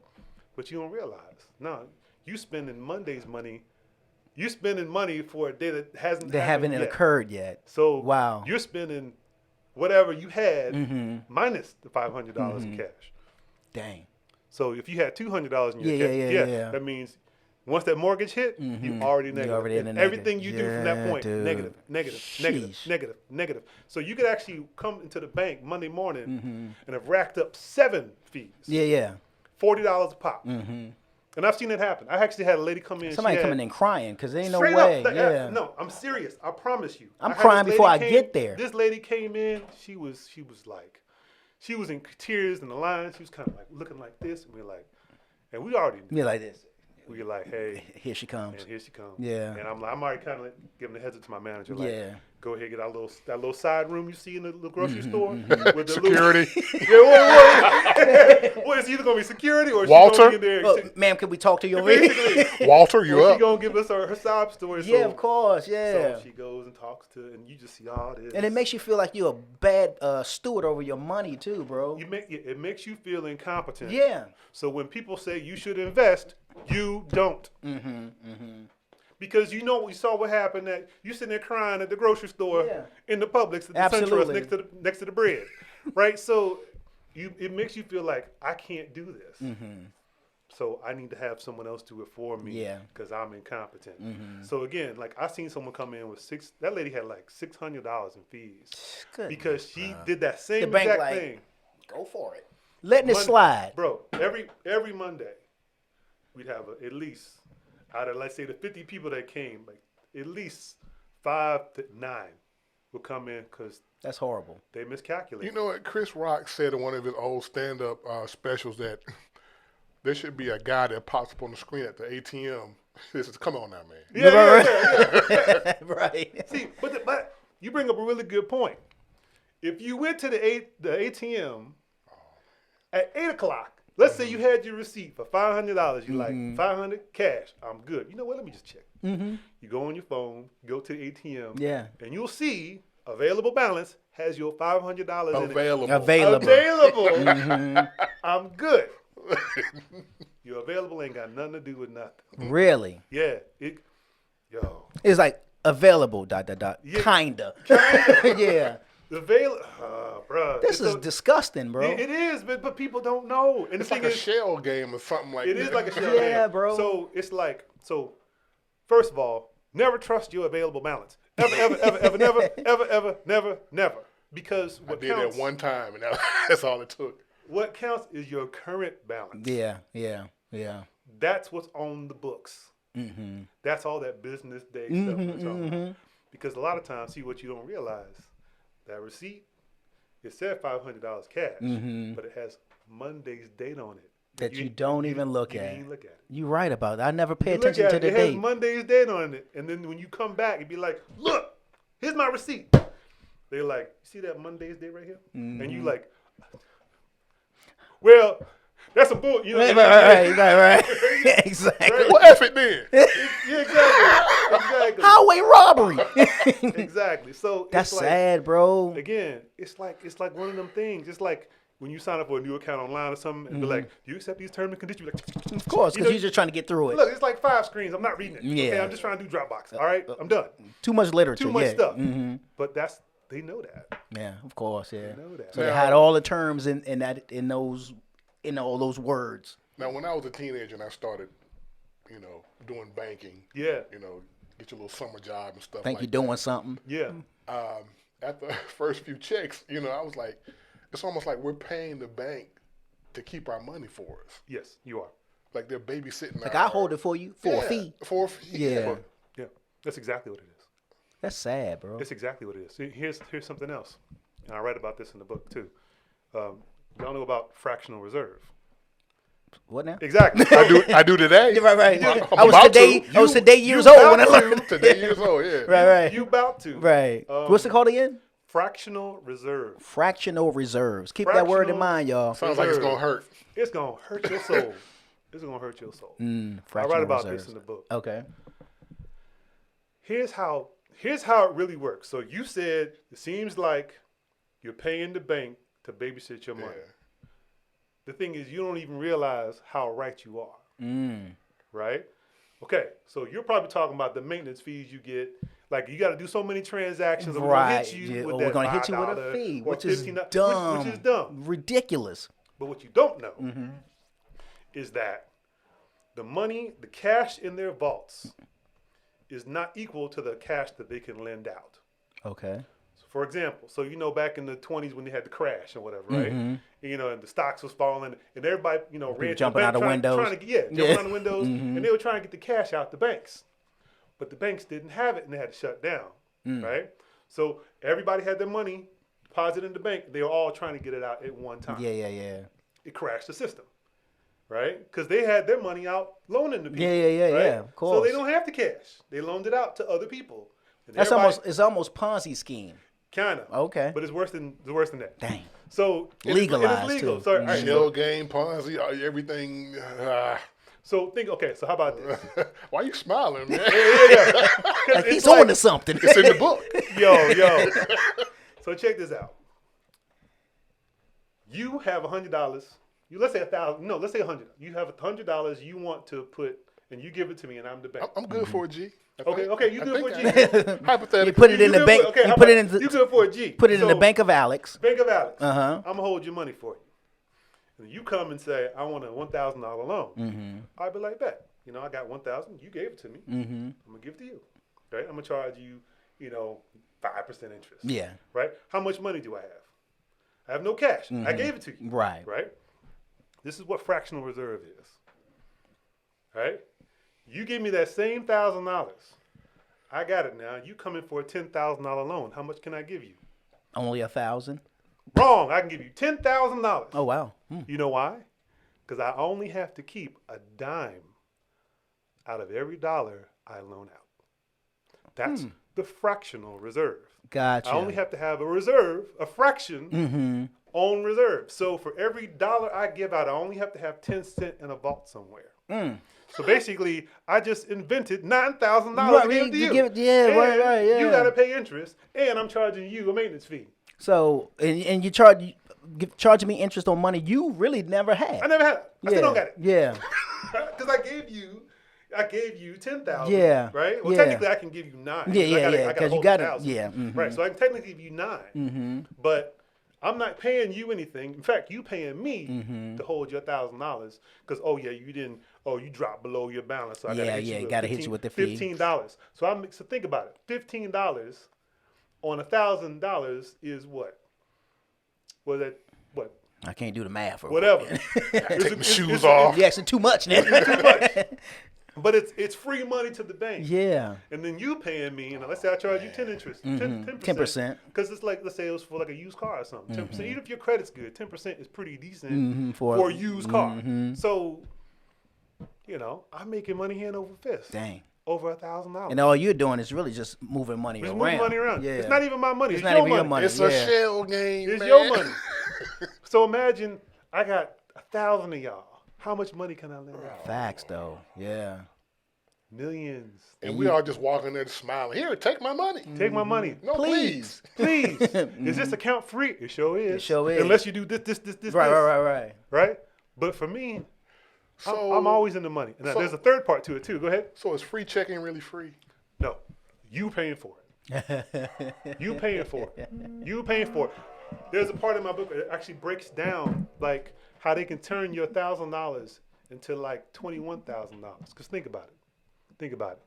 But you don't realize. No, you spending Monday's money. You spending money for a day that haven't occurred yet. So wow, you're spending whatever you had minus the $500 in cash. Dang. So if you had $200 in your cash, that means once that mortgage hit, you already negative. You're already in the and everything you do from that point, dude. negative. So you could actually come into the bank Monday morning and have racked up 7 fees. Yeah. $40 a pop. And I've seen it happen. I actually had a lady come in. Somebody coming in crying because there ain't no straight way. up, Yeah. no, I'm serious. I promise you. I'm crying before I get there. This lady came in. She was in tears in the line. She was kind of like looking like this, and we already knew. You're like this. We were like, hey, here she comes. And here she comes. Yeah. And I'm already kind of giving the heads up to my manager. Like, Yeah. Go ahead, get that little side room you see in the little grocery store with the Security. Well, it's either gonna be security or Walter? she's gonna be in there. Look, ma'am, can we talk to you over here? Walter, you Or up? she gonna give us her sob story. Yeah, so, of course. Yeah. So she goes and talks to, and you just see all this. And it makes you feel like you're a bad steward over your money too, bro. It makes you feel incompetent. Yeah. So when people say you should invest, you don't. Because you know we saw what happened. That you sitting there crying at the grocery store in the Publix at the SunTrust next to the bread, right? So it makes you feel like I can't do this. So I need to have someone else do it for me because I'm incompetent. So again, like I seen someone come in with that lady had like $600 in fees because she did that same exact thing. Go for it. Letting it slide. Bro, every Monday we'd have at least out of, let's say, the 50 people that came, like at least 5 to 9 would come in because that's horrible. They miscalculated. You know what? Chris Rock said in one of his old stand-up specials that there should be a guy that pops up on the screen at the ATM. This is, come on now, man. Yeah. Right. See, but you bring up a really good point. If you went to the ATM at 8 o'clock, let's say you had your receipt for $500. You're like, $500 cash. I'm good. You know what? Let me just check. You go on your phone, go to the ATM, and you'll see available balance has your $500 in it. Available. I'm good. Your available ain't got nothing to do with nothing. Really? Yeah. It's like available. ... Kinda. Yeah. Bro. This is disgusting, bro. It is, but people don't know. And it's like a shell game or something like that. It is like a shell game. Yeah, bro. So it's like, first of all, never trust your available balance. Ever, never. Because what I did counts, that one time, and that's all it took. What counts is your current balance. Yeah. That's what's on the books. That's all that business day stuff we're talking about. Because a lot of times, see what you don't realize, that receipt, it said $500 cash, but it has Monday's date on it. That you don't even look at. You didn't look at it. You're right about that. I never pay attention to the date. It has Monday's date on it. And then when you come back, it'd be like, look, here's my receipt. They're like, see that Monday's date right here? And you like, well, that's a bull. You know, right. Exactly. Right? Well, F it then. Yeah, exactly. Highway robbery. Exactly. So that's it's sad, bro. Again, it's like one of them things. It's like when you sign up for a new account online or something, and be like, "Do you accept these terms and conditions?" Like, of course, because you're just trying to get through it. Look, it's like 5 screens. I'm not reading it. Yeah. Okay, I'm just trying to do Dropbox. All right, I'm done. Too much literature. Too much stuff. But they know that. Yeah, of course. Yeah. They know that. So they had all the terms in all those words. Now, when I was a teenager and I started, doing banking. Yeah. Get your little summer job and stuff. Think you're doing something. Yeah. After the first few checks, I was like, it's almost like we're paying the bank to keep our money for us. Yes, you are. Like they're babysitting. Like I hold it for you for a fee. For a fee. Yeah. Yeah. That's exactly what it is. That's sad, bro. That's exactly what it is. See, here's something else, and I write about this in the book too. Y'all know about fractional reserve. What now? Exactly. I do today. Right. I'm I was today years old when I learned. Today years old, yeah. Right. You about to. Right. What's it called again? Fractional reserve. Fractional reserves. Keep that word in mind, y'all. Sounds like it's gonna hurt. It's gonna hurt your soul. It's gonna hurt your soul. I write about this in the book. Okay. Here's how it really works. So you said it seems like you're paying the bank to babysit your money. Yeah. The thing is, you don't even realize how right you are. Right? Okay, so you're probably talking about the maintenance fees you get. Like, you got to do so many transactions. And we're going to hit you with we're going to hit you with a fee, which is dumb. Which is dumb. Ridiculous. But what you don't know is that the money, the cash in their vaults is not equal to the cash that they can lend out. Okay. So For example, so back in the 20s when they had the crash or whatever, right? And the stocks was falling, and everybody, ran jumping out of windows. Jumping out of windows, and they were trying to get the cash out the banks, but the banks didn't have it, and they had to shut down, right? So everybody had their money deposited in the bank. They were all trying to get it out at one time. Yeah. It crashed the system, right? Because they had their money out loaning to people. Yeah. Right? Of course. So they don't have the cash. They loaned it out to other people. And It's almost Ponzi scheme. Kind of. Okay. But it's worse than that. Dang. So Legalized it's legal. too. So, all right, Shell game, Ponzi, everything. So how about this? Why are you smiling, man? Like he's on to something. It's in the book. Yo. So check this out. You have $100. Let's say $1,000. No, let's say $100. You have $100 you want to put, and you give it to me, and I'm the bank. I'm good for a G. Okay, you good for a G. Hypothetically. You put it in the bank. Okay, you put it in. you good for a G. Put it in the Bank of Alex. Bank of Alex. Uh-huh. I'm gonna hold your money for you. And you come and say, I want a $1,000 loan. I'd be like, bet. I got $1,000. You gave it to me. I'm gonna give it to you. Right? I'm gonna charge you, 5% interest. Yeah. Right? How much money do I have? I have no cash. I gave it to you. Right. Right? This is what fractional reserve is. Right? You give me that same $1,000. I got it now. You come in for a $10,000 loan. How much can I give you? Only 1,000. Wrong. I can give you $10,000. Oh wow. You know why? Because I only have to keep a dime out of every dollar I loan out. That's the fractional reserve. Gotcha. I only have to have a reserve, a fraction on reserve. So for every dollar I give out, I only have to have 10 cents in a vault somewhere. So basically, I just invented $9,000 to give to you. Right, yeah. You got to pay interest, and I'm charging you a maintenance fee. So, and you charging me interest on money you really never had. I never had it. I still don't got it. Yeah. Because I gave you 10,000. Yeah. Right. Well, yeah. technically, I can give you 9. Yeah. Because you got it. 1,000. Yeah. Right. So I can technically give you 9. But I'm not paying you anything. In fact, you paying me to hold your $1,000 because you dropped below your balance. So I gotta hit you with the fee. $15. So think about it. $15 on $1,000 is what? Was that what? I can't do the math. Whatever. Take my shoes off. You're asking too much now. Too much. But it's free money to the bank. Yeah. And then you paying me, let's say I charge you 10%. Because it's like, let's say it was for like a used car or something. 10%. Even if your credit's good, 10% is pretty decent for a used car. So, I'm making money hand over fist. Dang. Over $1,000. And all you're doing is really just moving money around. Moving money around. Yeah. It's not even my money. It's not even your your money. It's a shell game, It's man. your money. So imagine I got 1,000 of y'all. How much money can I lend out? Facts, though. Yeah. Millions. And we are just walking there smiling. Here, take my money. Take my money. No, please. Please. Is this account free? It sure is. It sure is. Unless you do this. Right. Right? But for me, So I'm always in the money. Now, there's a third part to it, too. Go ahead. So is free checking really free? No. You paying for it. You paying for it. You paying for it. There's a part in my book that actually breaks down, like, how they can turn your $1,000 into, like, $21,000. Because think about it.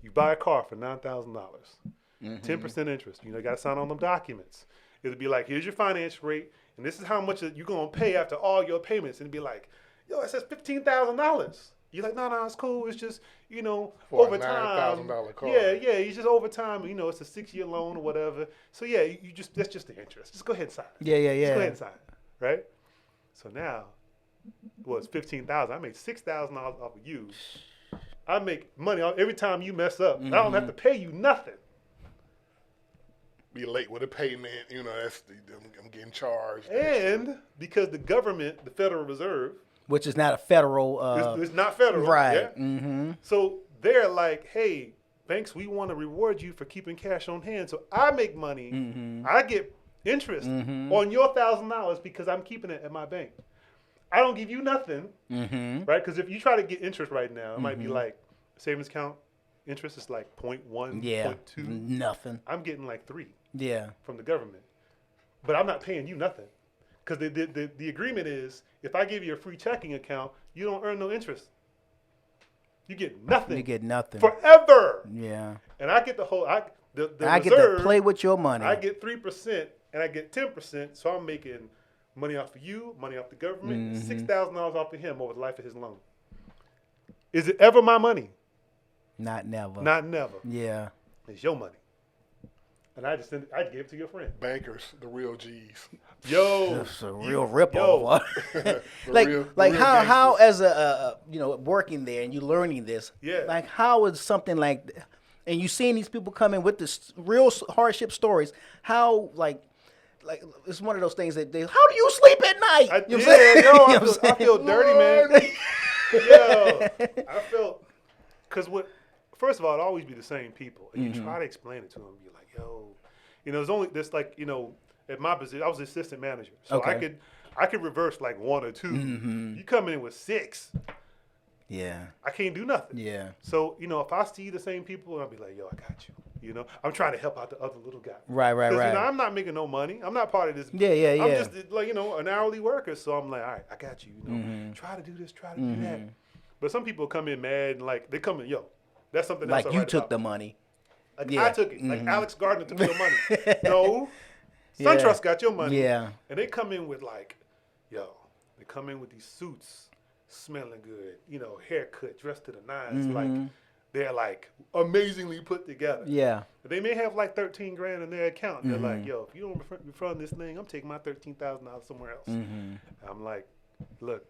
You buy a car for $9,000. 10% interest. You got to sign on them documents. It'll be like, here's your finance rate, and this is how much you're going to pay after all your payments. And it'll be like, yo, it says $15,000. You're like, no, it's cool. It's just, For over a time. $9,000 car. Yeah. It's just over time. It's a 6-year loan or whatever. So yeah, that's just the interest. Just go ahead and sign. Yeah. Just go ahead and sign. Right. So now, it's $15,000. I made $6,000 off of you. I make money every time you mess up. I don't have to pay you nothing. Be late with a payment, I'm getting charged. And because the government, the Federal Reserve, Which is not a federal. it's not federal, right. Yeah? So they're like, hey, banks, we want to reward you for keeping cash on hand. So I make money. I get interest on your $1,000 because I'm keeping it at my bank. I don't give you nothing, right? Because if you try to get interest right now, it might be like savings account interest is like 0.1, 0.2. Nothing. I'm getting like 3 from the government. But I'm not paying you nothing. Because the agreement is if I give you a free checking account, you don't earn no interest. You get nothing. You get nothing. Forever. Yeah. And I get the whole, The I reserve, get to play with your money. I get 3% and I get 10%, so I'm making money off of you, money off the government, $6,000 off of him over the life of his loan. Is it ever my money? Not never. Not never. Yeah. It's your money. And I give it to your friend. Bankers, the real G's. Yo, It's a real ripoff. Like how as a working there and you learning this. Yeah. Like how is something like, and you seeing these people come in with this real hardship stories. How like it's one of those things that how do you sleep at night? I feel dirty, man. Yo, I felt first of all, it'd always be the same people, and you try to explain it to them. You're like, yo, there's only this at my position, I was assistant manager, so I could reverse like 1 or 2. You come in with 6. Yeah. I can't do nothing. Yeah. So, if I see the same people, I'll be like, yo, I got you. I'm trying to help out the other little guy. Right. I'm not making no money. I'm not part of this. Yeah. I'm just an hourly worker. So I'm like, all right, I got you. Try to do this, try to do that. But some people come in mad and they come in, yo, that's something else. Like you took the money. Like I took it. Like Alex Gardner took your money. No. SunTrust got your money. Yeah. And they come in with they come in with these suits, smelling good, haircut, dressed to the nines, like they're like amazingly put together. Yeah. But they may have like $13,000 in their account. They're like, yo, if you don't refund this thing, I'm taking my $13,000 somewhere else. I'm like, look.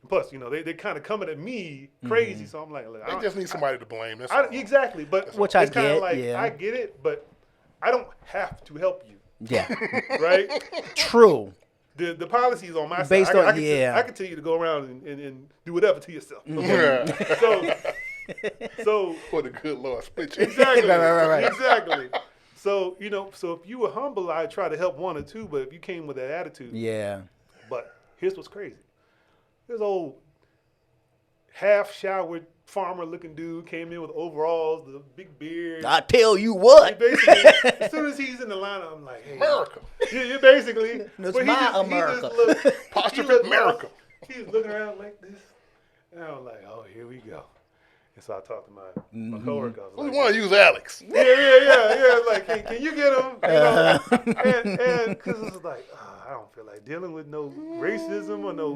Plus, they kind of coming at me crazy, so I'm like, look, they just need somebody to blame. That's exactly, but which it's I get. Like, I get it, but I don't have to help you. Yeah. Right? True. The policy is on my Based side. on I can tell you to go around and do whatever to yourself. Okay? So for the good Lord, split you. Exactly. Right. Exactly. So so if you were humble, I'd try to help 1 or 2. But if you came with that attitude, Yeah. But here's what's crazy: this old half-showered farmer-looking dude came in with overalls, the big beard. I tell you what. Basically, as soon as he's in the lineup, I'm like, hey, America. Yeah, basically. It's my America. Apostrophe America. He was looking around like this, and I was like, oh, here we go. And so I talked to my coworker. I was We like, want to use Alex. Yeah. Like, can you get him? And because it was like, I don't feel like dealing with no racism or no.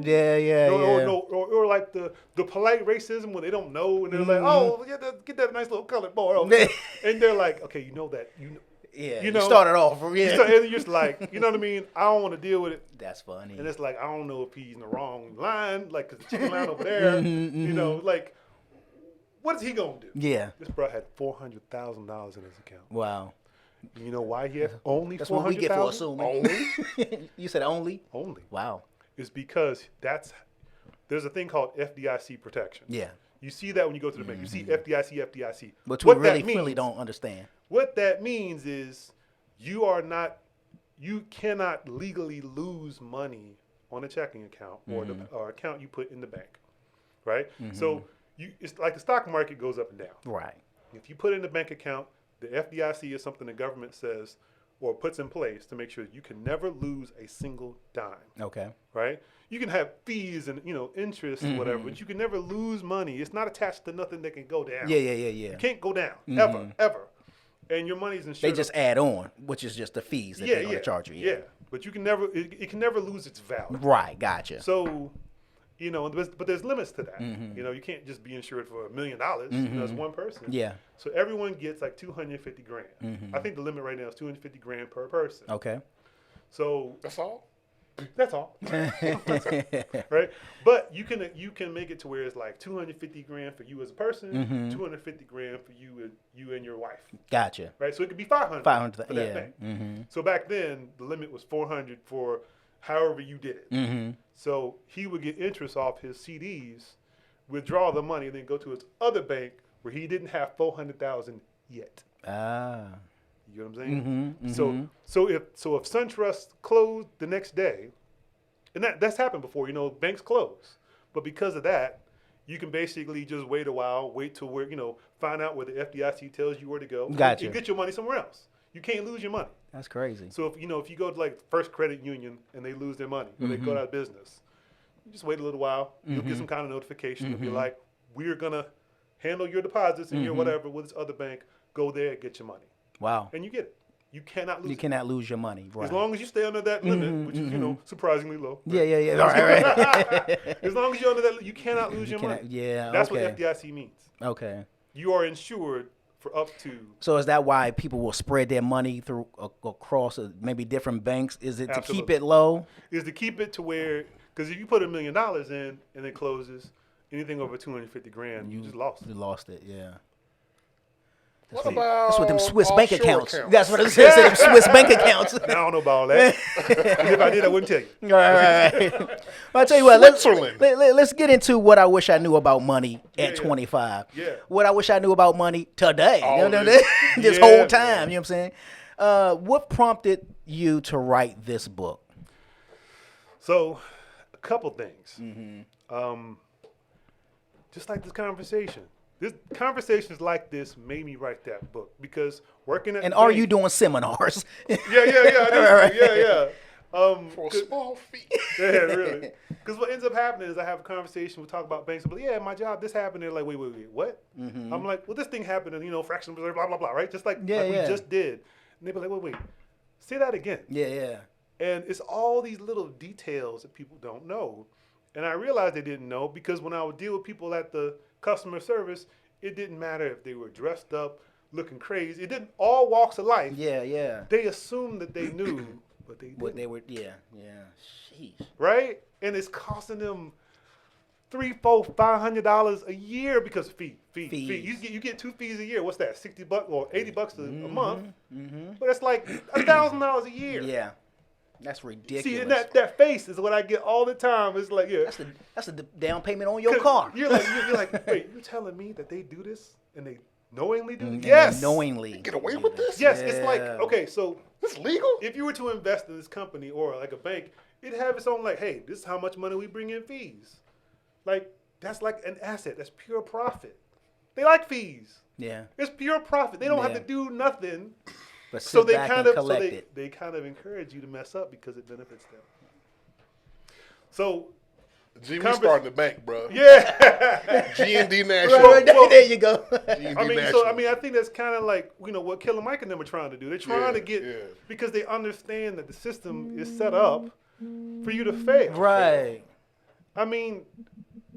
Or like the polite racism when they don't know and they're like, oh, get that nice little colored boy. And they're like, okay, Yeah, you started off. And you're just like, you know what I mean? I don't want to deal with it. That's funny. And it's like, I don't know if he's in the wrong line, like, because the chicken line over there, like, what is he going to do? Yeah. This bro had $400,000 in his account. Wow. You know why he had only $400,000? That's what we get for assuming. Only? You said only? Only. Wow. It's because there's a thing called FDIC protection. Yeah. You see that when you go to the bank. You see FDIC. But we really don't understand. What that means is you cannot legally lose money on a checking account or account you put in the bank, right? So it's like the stock market goes up and down. Right. If you put in the bank account, the FDIC is something the government says or puts in place to make sure you can never lose a single dime. Okay. Right? You can have fees and interest or whatever, but you can never lose money. It's not attached to nothing that can go down. Yeah. You can't go down ever. And your money's insured. They just add on, which is just the fees that they're going to charge you. Yeah. But you can never it can never lose its value. Right, gotcha. So, but there's limits to that. You can't just be insured for $1 million as one person. Yeah. So everyone gets like $250,000. I think the limit right now is $250,000 per person. Okay. So That's all? That's all. Right? But you can make it to where it's like $250,000 for you as a person, $250,000 for you and your wife. Gotcha. Right? So it could be $500 for that thing. So back then the limit was $400 for however you did it. So he would get interest off his CDs, withdraw the money, and then go to his other bank where he didn't have $400,000 yet. Ah. You know what I'm saying? So if SunTrust closed the next day, and that's happened before, banks close. But because of that, you can basically just wait a while, wait till where, find out where the FDIC tells you where to go. Gotcha. And get your money somewhere else. You can't lose your money. That's crazy. So if you go to like First Credit Union and they lose their money or they go out of business, you just wait a little while. You'll get some kind of notification. It'll be like, we're gonna handle your deposits and your whatever with this other bank. Go there and get your money. Wow. And you get it. You cannot lose. You cannot lose your money, right? As long as you stay under that limit, which is surprisingly low. Right? Yeah. All right. As long as you're under that, you cannot lose your money. Yeah. That's okay. what FDIC means. Okay. You are insured for up to. So is that why people will spread their money through across maybe different banks? Is it to keep it low? Is to keep it to where, because if you put $1 million in and it closes, anything over $250,000, you just lost it. You lost it. Yeah. What about That's what them Swiss bank accounts. accounts? That's what it says. Them Swiss bank accounts. Now, I don't know about all that. If I did, I wouldn't tell you. Right. Well, I'll tell you what. Switzerland. Let's get into what I wish I knew about money at 25. Yeah. What I wish I knew about money today. Oh, You know, this- this Yeah, whole time. man. You know what I'm saying? What prompted you to write this book? So, a couple things. Just like this conversation. Conversations like this made me write that book because working at And the are bank- you doing seminars? Yeah. I do. Yeah. For a small fee. Yeah, really. Because what ends up happening is I have a conversation, we talk about banks, but yeah, my job, this happened. They're like, wait, what? I'm like, well, this thing happened, and fractional reserve, blah, blah, blah, right? Just like, we just did. And they be like, wait, say that again. Yeah. And it's all these little details that people don't know. And I realized they didn't know because when I would deal with people at the customer service, it didn't matter if they were dressed up, looking crazy. It didn't, all walks of life. Yeah. They assumed that they knew, but they didn't. What they were, yeah. Sheesh. Right? And it's costing them $300, $400, $500 a year because of fee. You get 2 fees a year. What's that? $60 or $80 a month. But it's like $1,000 a year. Yeah. That's ridiculous. See, and that face is what I get all the time. It's like, yeah. That's the down payment on your car. You're like, wait, you're telling me that they do this and they knowingly do this? Yes. They knowingly. Get away with this? Yes, it's like, okay, so This legal? if you were to invest in this company or like a bank, it'd have its own like, hey, this is how much money we bring in fees. Like, that's like an asset. That's pure profit. They like fees. Yeah. It's pure profit. They don't have Yeah. to do nothing. But So sit they back kind and of collect it. they kind of encourage you to mess up because it benefits them. So G, we starting the bank, bro. yeah. G&D National. Right, there you go. G&D National. I think that's kind of like what Killer Mike and them are trying to do. They're trying to get because they understand that the system is set up for you to fail. Right. I mean,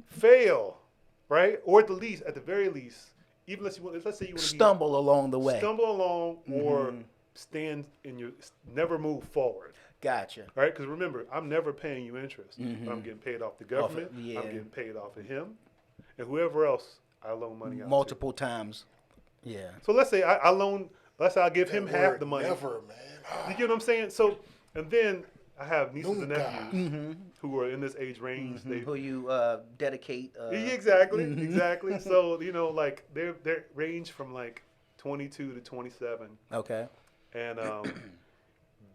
fail, right? Or at the very least, even let's say you want to Stumble along the way. stumble along or stand in your never move forward. Gotcha. Right? Because remember, I'm never paying you interest. I'm getting paid off the government. yeah. I'm getting paid off of him, and whoever else I loan money out Multiple times. Yeah. to. So let's say let's say I give him half the money. Never, man. You get what I'm saying? So, and then I have nieces and nephews who are in this age range. They Who you dedicate. exactly. So like they range from like 22 to 27, Okay. and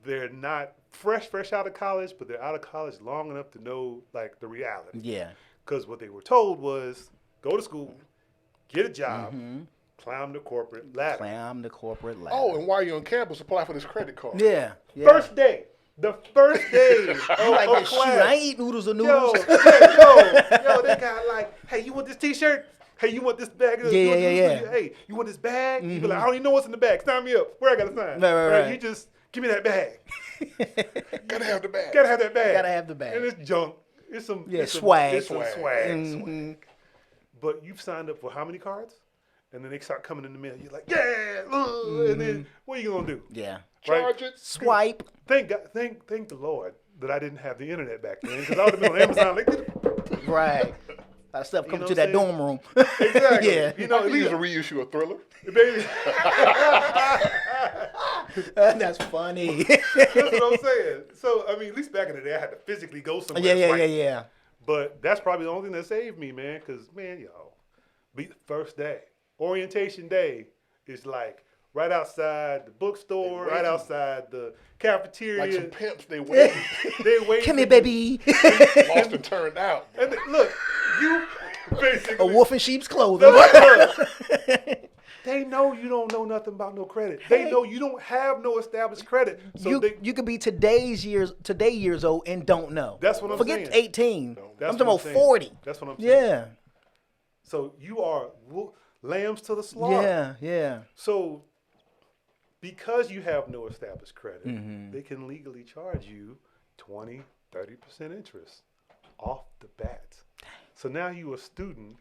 they're not fresh out of college, but they're out of college long enough to know like the reality. Yeah. Because what they were told was go to school, get a job, climb the corporate ladder. Climb the corporate ladder. Oh, and while you're on campus, apply for this credit card. Yeah. First day. The first day of Like, shoot, class. I ain't eat noodles or Yo, noodles. they got like, hey, you want this T-shirt? Hey, you want this bag? Yeah. Hey, you want this bag? You be like, I don't even know what's in the bag. Sign me up. Where I gotta sign? Right. You just give me that bag. Gotta have the bag. Gotta have that bag. Gotta have the bag. And it's junk. It's some swag. It's some swag. Swag. But you've signed up for how many cards? And then they start coming in the mail. You're like, yeah. And then what are you gonna do? Yeah. Charge it. Swipe. Thank God, thank the Lord that I didn't have the internet back then, because I would have been on Amazon like, Right. A lot of stuff coming know to what that I'm saying? dorm room. exactly. Yeah. You know, I could use a reissue of Thriller. baby. That's funny. That's what I'm saying. So I mean, at least back in the day, I had to physically go somewhere. Yeah. But that's probably the only thing that saved me, man. Because man, first day, orientation day is like right outside the bookstore, right outside the cafeteria. Like some pimps, they wait. They wait. Come here, baby. Lost and turned out. And look, you basically A wolf in sheep's clothing. They know you don't know nothing about no credit. They know you don't have no established credit. So You could be today years old and don't know. That's what I'm saying. Forget 18. That's I'm talking what about saying. 40. That's what I'm saying. Yeah. So you are lambs to the slaughter. Yeah. So because you have no established credit, they can legally charge you 20, 30% interest off the bat. So now you a student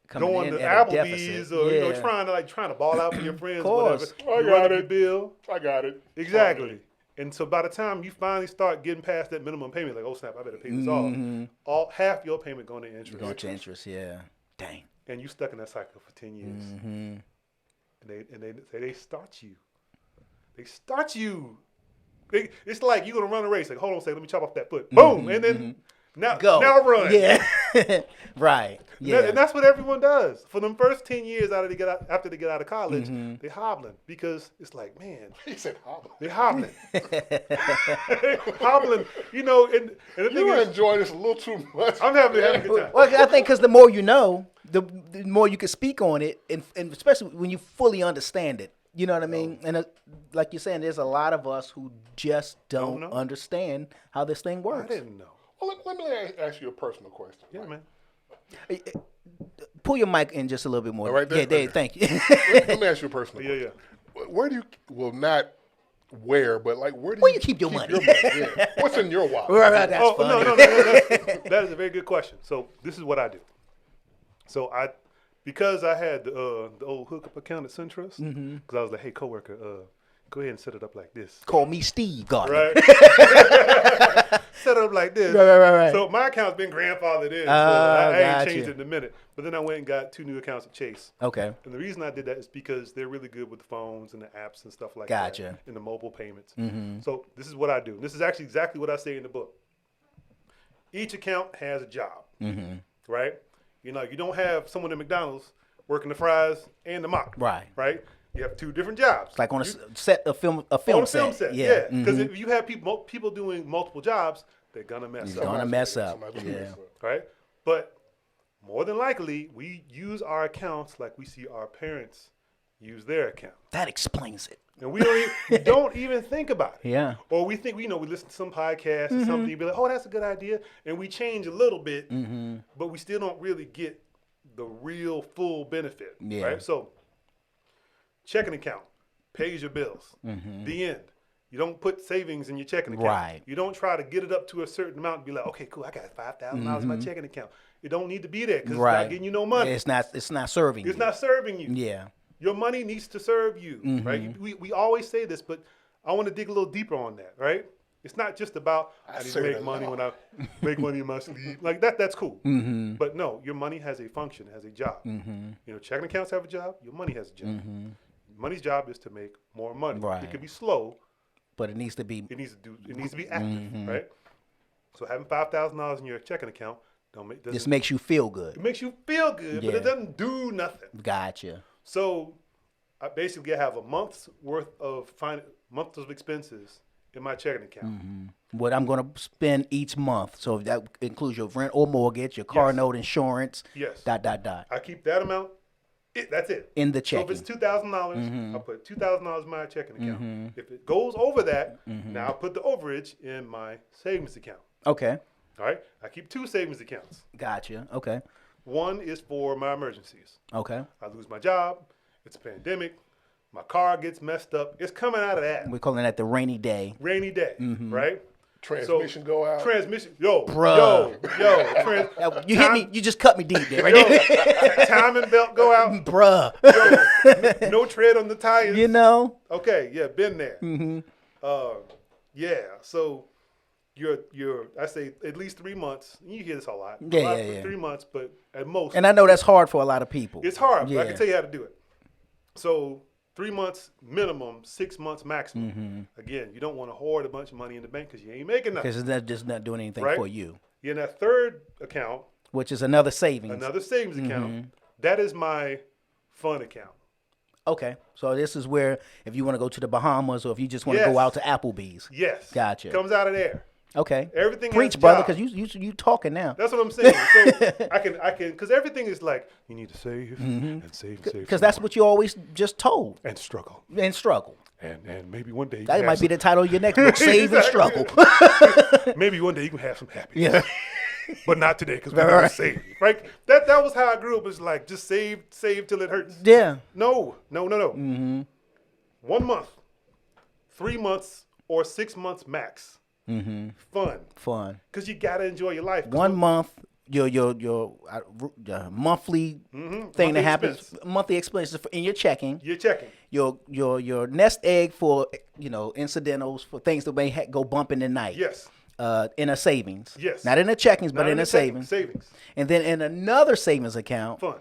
going to Applebee's or trying to ball out for your friends, whatever. I got it. Bill. I got it. Exactly. And so by the time you finally start getting past that minimum payment, like, oh snap, I better pay this off. Half your payment going to interest. Going to interest, yeah. Dang. And you stuck in that cycle for 10 years. And they start you. They start you. It's like you're gonna run a race. Like, hold on a second, let me chop off that foot. Boom, and then now run. Yeah, right. Yeah, and that's what everyone does for them first 10 years after they get out of college. They hobbling because it's like, man, he said hobbling. They're hobbling, hobbling. You know, and the thing You're is, enjoying this a little too much. I'm having a good time. Well, I think because the more you know, the more you can speak on it, and especially when you fully understand it. You know what I mean? And like you're saying, there's a lot of us who just don't understand how this thing works. I didn't know. Well, let me ask you a personal question. Yeah, man. Pull your mic in just a little bit more. Right there? Yeah, there. Thank you. Let me ask you a personal question. Yeah. Where do you, well, not where, but like where do Where you keep your money? Yeah. What's in your wallet? Right, that's funny. No. That is a very good question. So this is what I do. So because I had the old hookup account at SunTrust, because I was like, hey, coworker, go ahead and set it up like this. Call me Steve Gardner. Right. Set it up like this. Right. So my account's been grandfathered in, so I ain't changed it in a minute. But then I went and got 2 new accounts at Chase. Okay. And the reason I did that is because they're really good with the phones and the apps and stuff like Gotcha. that. And the mobile payments. So this is what I do. This is actually exactly what I say in the book. Each account has a job, right? You know, you don't have someone at McDonald's working the fries and the mop. Right? You have 2 different jobs. It's like on a set, a film set. Yeah. Because if you have people doing multiple jobs, they're gonna mess up. Gonna mess up. Yeah. Right? But more than likely, we use our accounts like we see our parents use their account. That explains it. And we don't even think about it. Yeah. Or we think, we listen to some podcast or something, you be like, oh, that's a good idea. And we change a little bit, but we still don't really get the real full benefit. Yeah. Right? So, checking account pays your bills. The end. You don't put savings in your checking account. Right. You don't try to get it up to a certain amount and be like, okay, cool, I got $5,000 in my checking account. It don't need to be there because it's not getting you no money. It's not serving you. It's not serving you. Yeah. Your money needs to serve you, right? We always say this, but I want to dig a little deeper on that, right? It's not just about I need to make money when I make money in my sleep. Like that's cool. But no, your money has a function, has a job. You know, checking accounts have a job. Your money has a job. Money's job is to make more money. Right. It can be slow, but it needs to be. It needs to be active, right? So having $5,000 in your checking account this makes you feel good. It makes you feel good, but it doesn't do nothing. Gotcha. So I basically have a month's worth of expenses in my checking account. What I'm going to spend each month. So that includes your rent or mortgage, your car note, insurance. Yes. ... I keep that amount. That's it. In the checking. So if it's $2,000, I put $2,000 in my checking account. If it goes over that, now I put the overage in my savings account. Okay. All right. I keep 2 savings accounts. Gotcha. Okay. One is for my emergencies. Okay. I lose my job. It's a pandemic. My car gets messed up. It's coming out of that. We're calling that the rainy day. Rainy day, right? Transmission go out. Transmission, Bruh. yo. You hit me. You just cut me deep there, right? Timing belt go out. Bruh. Yo, no tread on the tires. You know? Okay, yeah, been there. Yeah, so you're I say at least 3 months. You hear this a lot. Yeah. 3 months, but at most. And I know that's hard for a lot of people. It's hard, but I can tell you how to do it. So 3 months minimum, 6 months maximum. Again, you don't want to hoard a bunch of money in the bank because you ain't making nothing. Because it's just not doing anything for you. Yeah, and that third account, which is another savings. Account, that is my fun account. Okay, so this is where if you want to go to the Bahamas or if you just want to go out to Applebee's. Yes. Gotcha. Comes out of there. Okay. Everything preach, brother, because you talking now. That's what I'm saying. So I can, because everything is like you need to save and save. Because that's what you always just told. And struggle. And maybe one day that might be the title of your next book: Save and Struggle. Maybe one day you can have some happiness. Yeah. But not today because we gotta save. Right? That was how I grew up. It's like just save till it hurts. Yeah. No. 1 month. 3 months or 6 months max. Mm-hmm. Fun. Because you got to enjoy your life. 1 month, your monthly thing that happens, monthly expenses in your checking. Your nest egg for, incidentals, for things that may go bump in the night. Yes. In a savings. Yes. Not in the checkings, but in a savings. And then in another savings account. Fun.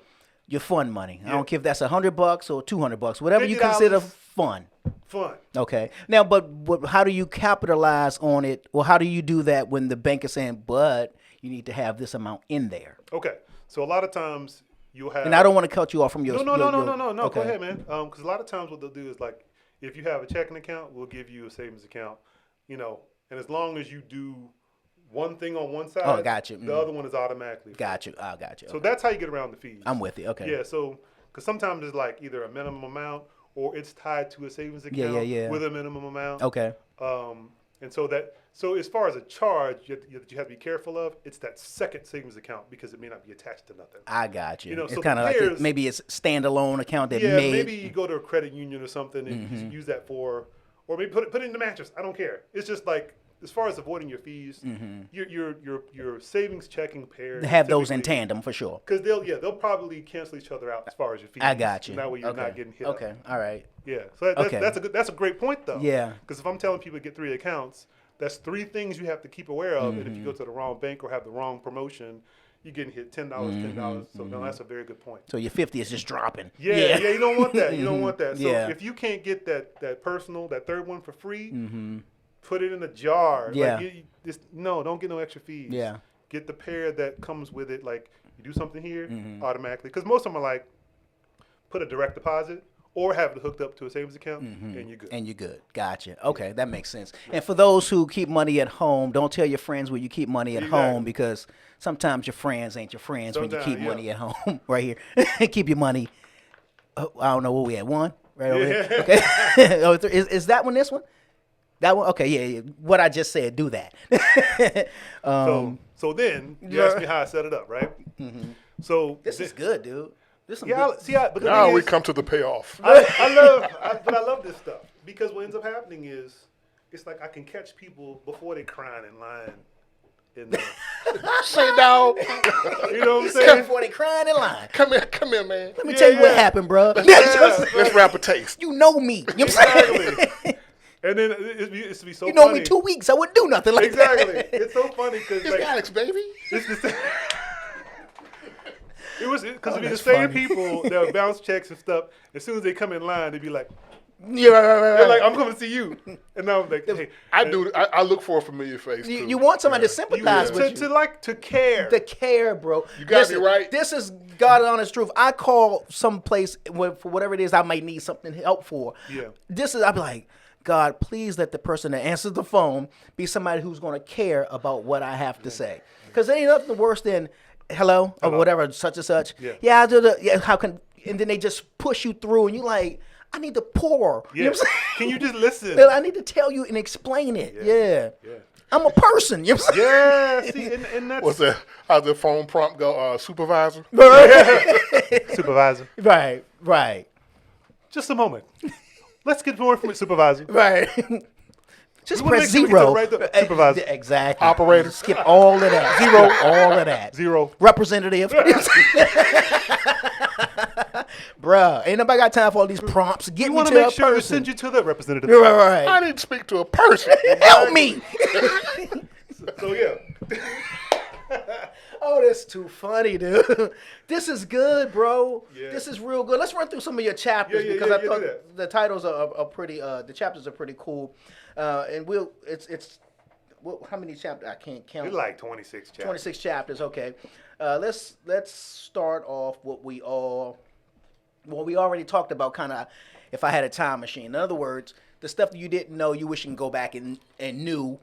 Your fun money. Yeah. I don't care if that's $100 or $200, whatever you consider fun. Okay. Now, but how do you capitalize on it? Well, how do you do that when the bank is saying, but you need to have this amount in there? Okay. So a lot of times you'll have. And I don't want to cut you off from your. No. Okay. Go ahead, man. Because a lot of times what they'll do is like, if you have a checking account, we'll give you a savings account. And as long as you do one thing on one side, got you. The other one is automatically. Got you. I got you. So that's how you get around the fees. I'm with you. Okay. Yeah. So because sometimes it's like either a minimum amount or it's tied to a savings account with a minimum amount. Okay. And so as far as a charge you have to be careful of, it's that second savings account because it may not be attached to nothing. I got you. It's so kind of like maybe it's standalone account that maybe you go to a credit union or something and use that for, or maybe put it in the mattress. I don't care. It's just like, as far as avoiding your fees, your savings checking pair have those in tandem for sure. Because they'll probably cancel each other out as far as your fees. I got you. And that way you're not getting hit. Okay, all right. Yeah, so that's a great point though. Yeah. Because if I'm telling people to get 3 accounts, that's 3 things you have to keep aware of. And if you go to the wrong bank or have the wrong promotion, you're getting hit $10. So no, that's a very good point. So your 50 is just dropping. Yeah, you don't want that. You don't want that. So if you can't get that personal, that third one for free. Put it in a jar. Yeah. Like don't get no extra fees. Yeah. Get the pair that comes with it. Like you do something here automatically. Because most of them are like, put a direct deposit or have it hooked up to a savings account and you're good. Gotcha. Okay, that makes sense. And for those who keep money at home, don't tell your friends where you keep money at home because sometimes your friends ain't your friends when you keep money at home. Right here. Keep your money. I don't know where we at. 1? Right over here. Okay. Is that one this one? That one? Okay, yeah. What I just said, do that. So then, you asked me how I set it up, right? So this is good, dude. This is but now we come to the payoff. I love this stuff because what ends up happening is it's like I can catch people before they crying in line. Say no. You know what I'm saying? Before they crying in line. Come here, man. Let me tell you what happened, bro. Let's wrap a taste. You know me. You know what I'm saying? Exactly. And then it's to be so funny. You know me 2 weeks, I wouldn't do nothing like that. Exactly. It's so funny because it's Alex, baby. It's the same. It was because it'd be the same people that would bounce checks and stuff. As soon as they come in line, they'd be like, they're like, I'm coming to see you. And now I'm like, hey. I look for a familiar face, too. You want somebody to sympathize with you. To care. To care, bro. You got me right. This is God's honest truth. I call some place for whatever it is I might need something help for. Yeah. I'd be like, God, please let the person that answers the phone be somebody who's going to care about what I have to say. Because there ain't nothing worse than, hello, or whatever, such and such. Yeah, I do how can, and then they just push you through, and you're like, I need to pour. Yeah. You know what I'm saying? Can you just listen? I need to tell you and explain it. Yeah. I'm a person. You know what I'm saying? Yeah. See, and that's... What's that? How's the phone prompt go? Supervisor? Supervisor. Right. Just a moment. Let's get more from it, supervisor. Right. Just press 0. Supervisor. Exactly. Operator. Skip all of that. 0. All of that. 0. Representative. Bruh, ain't nobody got time for all these prompts. Get me to a person. You want to make sure to send you to the representative. Right. I need to speak to a person. Help me. So yeah. Oh, that's too funny, dude. This is good, bro. Yeah. This is real good. Let's run through some of your chapters because I thought the titles are pretty. The chapters are pretty cool. And how many chapters? I can't count. It's like 26 chapters. 26 chapters. Okay. Let's start off what we already talked about. Kind of, if I had a time machine. In other words, the stuff that you didn't know, you wish you can go back and knew,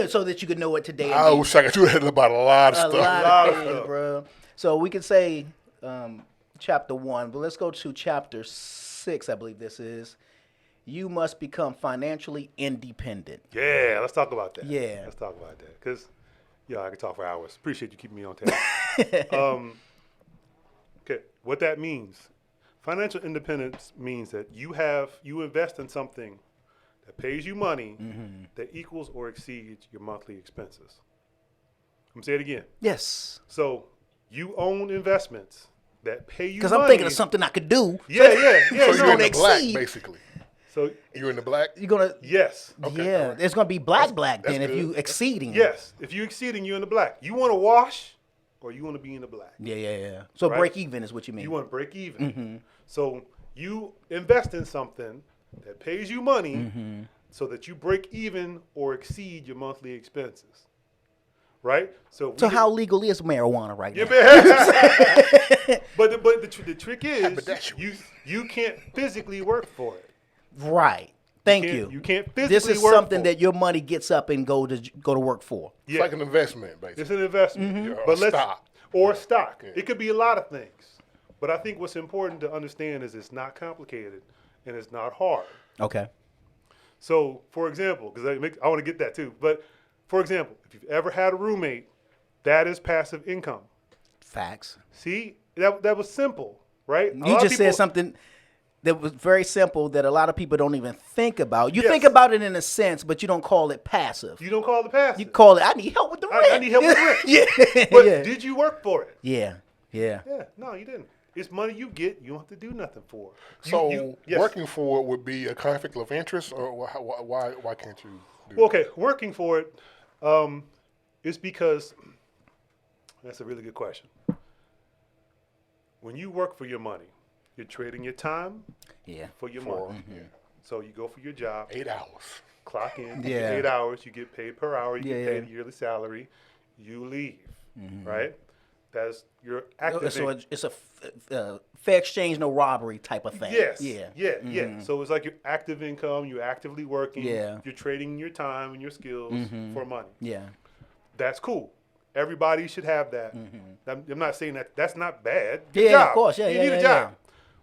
so that you could know it today. I wish I could do that about a lot of stuff. A lot of things, bro. So we could say chapter 1, but let's go to chapter 6. I believe this is. You must become financially independent. Yeah, let's talk about that. Yeah, let's talk about that because, I could talk for hours. Appreciate you keeping me on task. Okay, what that means. Financial independence means that you invest in something that pays you money that equals or exceeds your monthly expenses. I'm going to say it again. Yes. So you own investments that pay you money. Because I'm thinking of something I could do. Yeah. So you're in gonna the black, exceed. basically. So You're in the black? You're going to, yes. Okay, yeah, all right. it's going to be black That's then if good. you exceeding. Yes. If you exceeding, you're in the black. You want to wash or you want to be in the black. Yeah. So Right? break even is what you mean. You want to break even. So you invest in something that pays you money so that you break even or exceed your monthly expenses. Right? So how legal is marijuana right now? but the trick is you can't physically work for it. Right. Thank you. You can't physically This is work something for that your money gets up and go to work for. It's like an investment, basically. It's an investment. Yeah, But stock. Or stock. Yeah. It could be a lot of things. But I think what's important to understand is it's not complicated and it's not hard. Okay. So, for example, because I want to get that too. But, for example, if you've ever had a roommate, that is passive income. Facts. See, that was simple, right? You just said something that was very simple that a lot of people don't even think about. You think about it in a sense, but you don't call it passive. You don't call it passive. You call it, I need help with the rent. I need help with rent. Yeah. But yeah. did you work for it? Yeah. Yeah, no, you didn't. It's money you get. You don't have to do nothing for. Yes. Working for it would be a conflict of interest, or why can't you do Well, okay, working for it is because that's a really good question. When you work for your money, you're trading your time for your money. So you go for your job. 8 hours. Clock in. Yeah. 8 hours. You get paid per hour. You get paid yeah. a yearly salary. You leave. Right? That's your active. So it's a fair exchange, no robbery type of thing. Yes. Yeah. Yeah. So it's like your active income. You're actively working. Yeah. You're trading your time and your skills for money. Yeah. That's cool. Everybody should have that. I'm not saying that's not bad. Yeah, job. of course. Yeah, you yeah, need yeah, a job. yeah.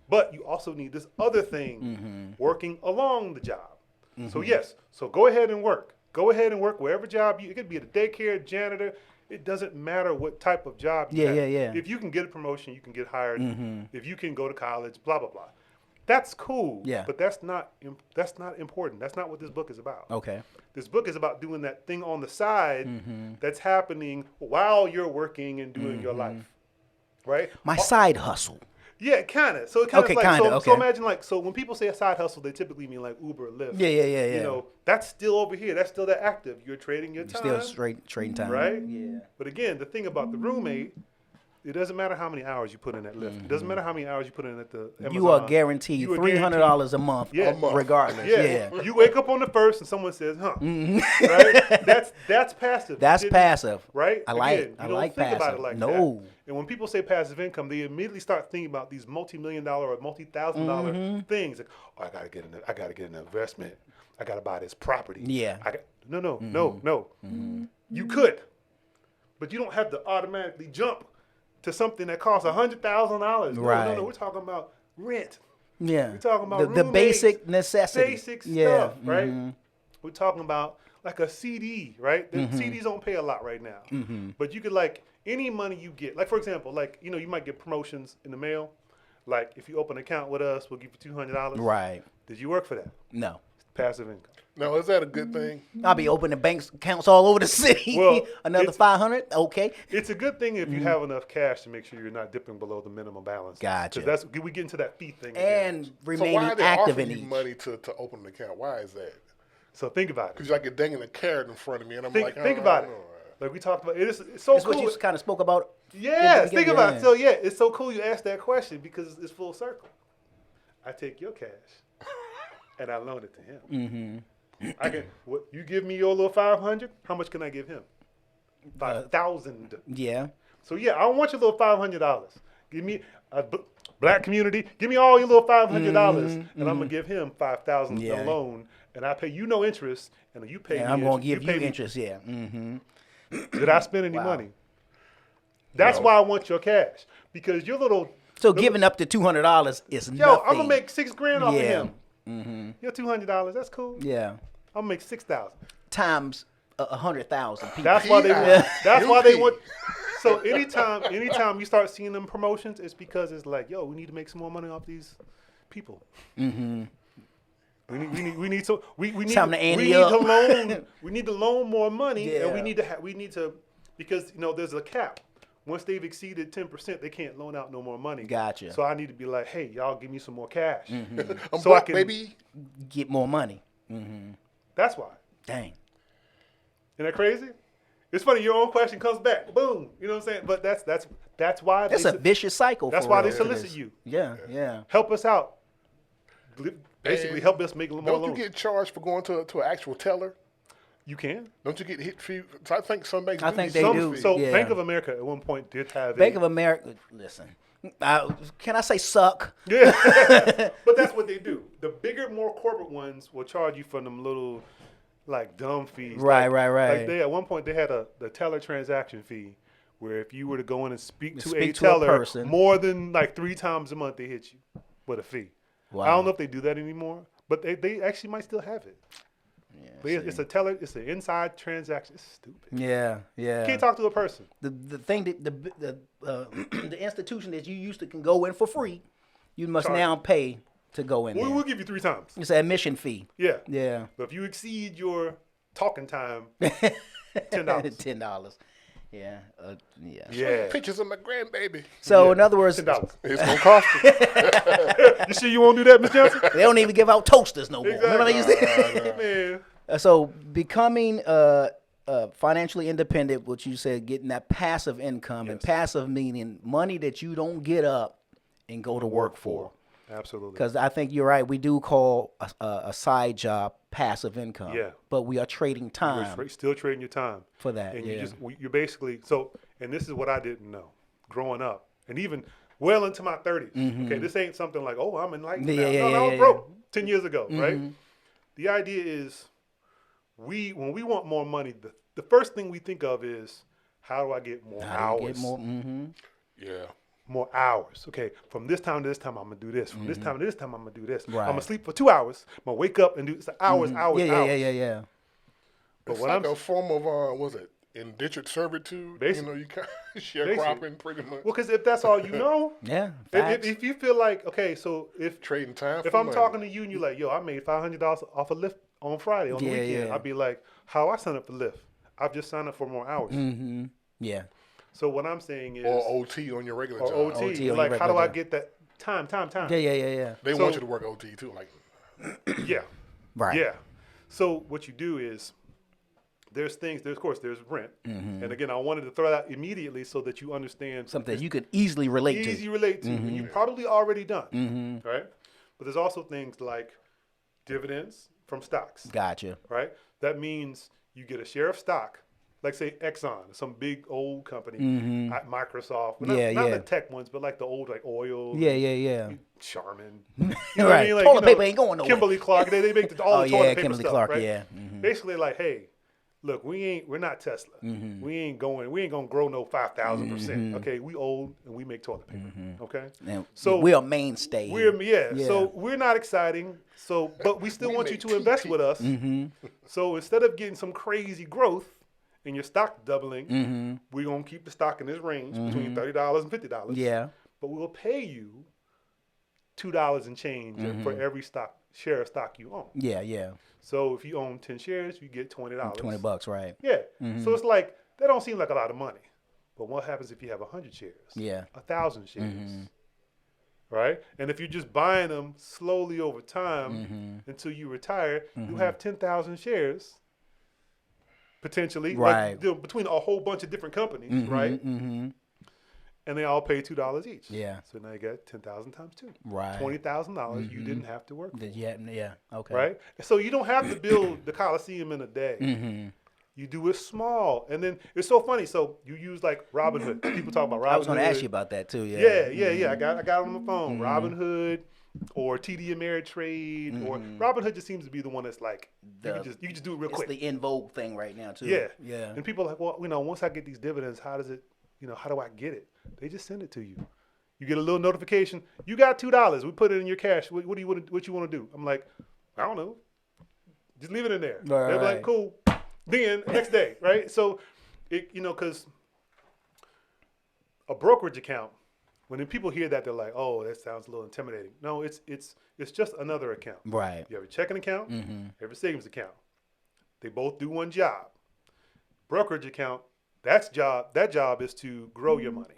But you also need this other thing working along the job. So yes, so go ahead and work. Go ahead and work wherever job it could be a daycare, janitor. It doesn't matter what type of job you have. Yeah. If you can get a promotion, you can get hired. If you can go to college, blah blah blah. That's cool. Yeah. But that's not important. That's not what this book is about. Okay. This book is about doing that thing on the side that's happening while you're working and doing your life. Right? My side hustle. Yeah, kind of. So it kind of like kinda, so, okay. so imagine so when people say a side hustle, they typically mean like Uber or Lyft. Yeah. You know, that's still over here. That's still that active. You're trading your time. Still straight trading time. Right? Yeah. But again, the thing about the roommate, it doesn't matter how many hours you put in at Lyft. It doesn't matter how many hours you put in at the Amazon. You are guaranteed $300 a month, Yeah. regardless. Yeah. You wake up on the first and someone says, huh. Right? That's passive. That's passive. Right? I like Again, I you don't like think passive. about it like no. that. And when people say passive income, they immediately start thinking about these multi-million-dollar or multi-thousand-dollar things. Like, oh, I gotta get an investment. I gotta buy this property. Yeah. No. You could, but you don't have to automatically jump to something that costs $100,000. Right. No. We're talking about rent. Yeah. We're talking about the roommates, basic necessity. basic Yeah. stuff, right? We're talking about like a CD, right? The CDs don't pay a lot right now, but you could any money you get, like for example, you might get promotions in the mail. Like if you open an account with us, we'll give you $200. Right. Did you work for that? No. Passive income. Now, is that a good thing? I'll be opening bank accounts all over the city. Well, Another 500. Okay. It's a good thing if you have enough cash to make sure you're not dipping below the minimum balance. Gotcha. Because we get into that fee thing again. And So remaining why are they active offering in you each. money to open an account? Why is that? So think about it. Because like you're dangling a carrot in front of me, and I'm Think like, about it. Like we talked about, it's so That's cool. what you kind of spoke about. Yeah, at the think beginning. about it. So yeah, it's so cool you asked that question because it's full circle. I take your cash and I loan it to him. I can. What you give me your little 500? How much can I give him? 5,000. Yeah. So yeah, I want your little $500. Give me a black community. Give me all your little $500, and I'm gonna give him 5,000 Yeah. a loan, and I pay you no interest, and you pay me. And I'm going to give you pay me- interest. Yeah. Did I spend any Wow. money? That's why I want your cash because your little. So giving up to $200 is Yo, nothing. I'm gonna make $6,000 off Yeah. of him. Your $200, that's cool. Yeah. I'm gonna make 6,000. Times 100,000 people. That's why they want. Yeah. That's why they UP. want. So anytime you start seeing them promotions, it's because it's like, yo, we need to make some more money off these people. We need to Time to ante up. loan. We need to loan more money, Yeah. and we need to because there's a cap. Once they've exceeded 10%, they can't loan out no more money. Gotcha. So I need to be like, hey, y'all give me some more cash, so I can maybe get more money. That's why. Dang. Isn't that crazy? It's funny. Your own question comes back. Boom. You know what I'm saying? But that's why That's a vicious cycle. That's for why real. they solicit you. Yeah. Help us out. Basically, And help us make a little more don't loans. you get charged for going to an actual teller? You can. Don't you get hit fee? So I think some banks. I do think these they some do. fees. So Yeah. Bank of America at one point did have Bank of America. Listen, can I say suck? Yeah, but that's what they do. The bigger, more corporate ones will charge you for them little, like dumb fees. Right. Like they at one point they had the teller transaction fee, where if you were to go in and speak to a Speak to a teller person. more than like 3 times a month, they hit you with a fee. Wow. I don't know if they do that anymore, but they actually might still have it. But it's a teller. It's an inside transaction. It's stupid. Yeah. You can't talk to a person. The thing that the institution that you used to can go in for free, you must Charge. now pay to go in. We'll there. give you 3 times. It's an admission fee. Yeah. Yeah. But if you exceed your talking time, $10. $10. Yeah. Yeah. Yeah. Pictures of my grandbaby. So Yeah. in other words, $10. It's gonna cost you. You sure you won't do that, Miss Johnson? they don't even give out toasters no more. Remember they used to- Man. So becoming financially independent, what you said, getting that passive income, and passive meaning money that you don't get up and go to work for. Absolutely. Because I think you're right. We do call a side job passive income. Yeah. But we are trading time You're still trading your time. for that. And Yeah. you're basically, and this is what I didn't know growing up, and even well into my 30s. Okay, this ain't something like, oh, I'm enlightened now. I was broke 10 years ago, right? The idea is when we want more money, the first thing we think of is, how do I get more hours? Yeah. More hours. Okay, from this time to this time, I'm gonna do this. From this time to this time, I'm gonna do this. Right. I'm gonna sleep for 2 hours. I'm gonna wake up and do hours. Yeah. But It's what like I'm a form of was it indentured servitude? Basically. You kind of share Basically. cropping pretty much. well, because if that's all you know, Yeah. if, Facts. if you feel like so if Trading time. if for I'm money. talking to you and you're like, yo, I made $500 off a Lyft on Friday on the weekend, Yeah. I'd be like, how I sign up for Lyft? I've just signed up for more hours. Yeah. So what I'm saying is, or OT on your regular or job. OT, OT on like your how do regular I job. get that time? Yeah. They So- want you to work OT too. Like Yeah. Right. Yeah. So what you do is there's rent. And again, I wanted to throw that immediately so that you understand Something you could easily relate easy to. relate to, and you've probably already done, right? But there's also things like dividends from stocks, Gotcha. right? That means you get a share of stock, like say Exxon, some big old company, at Microsoft, but not the tech ones, but like the old like oil, Yeah. Charmin, you know what I Right. mean? Like, Toilet paper ain't going nowhere. Kimberly Clark, they make all Oh, the yeah, toilet paper Kimberly stuff, Clark, right? yeah. Basically, like, hey, look, we're not Tesla. We ain't gonna grow no 5,000%. Okay, we old and we make toilet paper. Okay, And so we're a mainstay. so we're not exciting. So, but we still want you to invest with us. So instead of getting some crazy growth and your stock doubling, we're gonna keep the stock in this range between $30 and $50. Yeah. But we will pay you $2 and change for every share of stock you own. Yeah. So if you own 10 shares, you get $20. $20, right? Yeah. So it's like, that don't seem like a lot of money. But what happens if you have 100 shares? Yeah. 1,000 shares. Right? And if you're just buying them slowly over time until you retire, you have 10,000 shares potentially, Right. like, between a whole bunch of different companies, right? And they all pay $2 each. Yeah. So now you got 10,000 times 2. Right. $20,000 you didn't have to work for. Yeah. Okay. Right? So you don't have to build the Coliseum in a day. You do it small. And then it's so funny. So you use like Robinhood. People talk about Robinhood. I was going to ask you about that too. Yeah. Yeah. I got it on my phone. Robinhood or TD Ameritrade or Robinhood just seems to be the one that's like, you can just do it real It's quick. the in vogue thing right now too. Yeah. Yeah. And people are like, well, once I get these dividends, how do I get it? They just send it to you. You get a little notification. You got $2. We put it in your cash. What you want to do? I'm like, I don't know. Just leave it in there. Right, They're right. like, cool. Then next day, right? So, because a brokerage account, when people hear that, they're like, "Oh, that sounds a little intimidating." No, it's just another account. Right. You have a checking account, you have a savings account. They both do one job. Brokerage account, that job is to grow your money,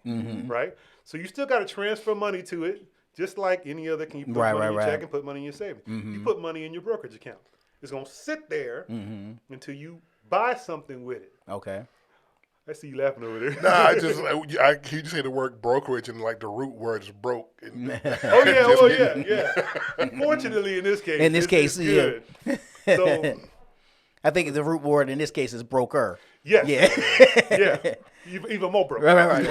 right? So you still got to transfer money to it, just like any other. Can you put money in your check and put money in your savings? You put money in your brokerage account. It's gonna sit there until you buy something with it. Okay. I see you laughing over there. Nah, I you just say the word brokerage and like the root word is broke. Yeah. Fortunately, in this case, it's good. So I think the root word in this case is broker. Yes. Yeah. Even more broke. Right.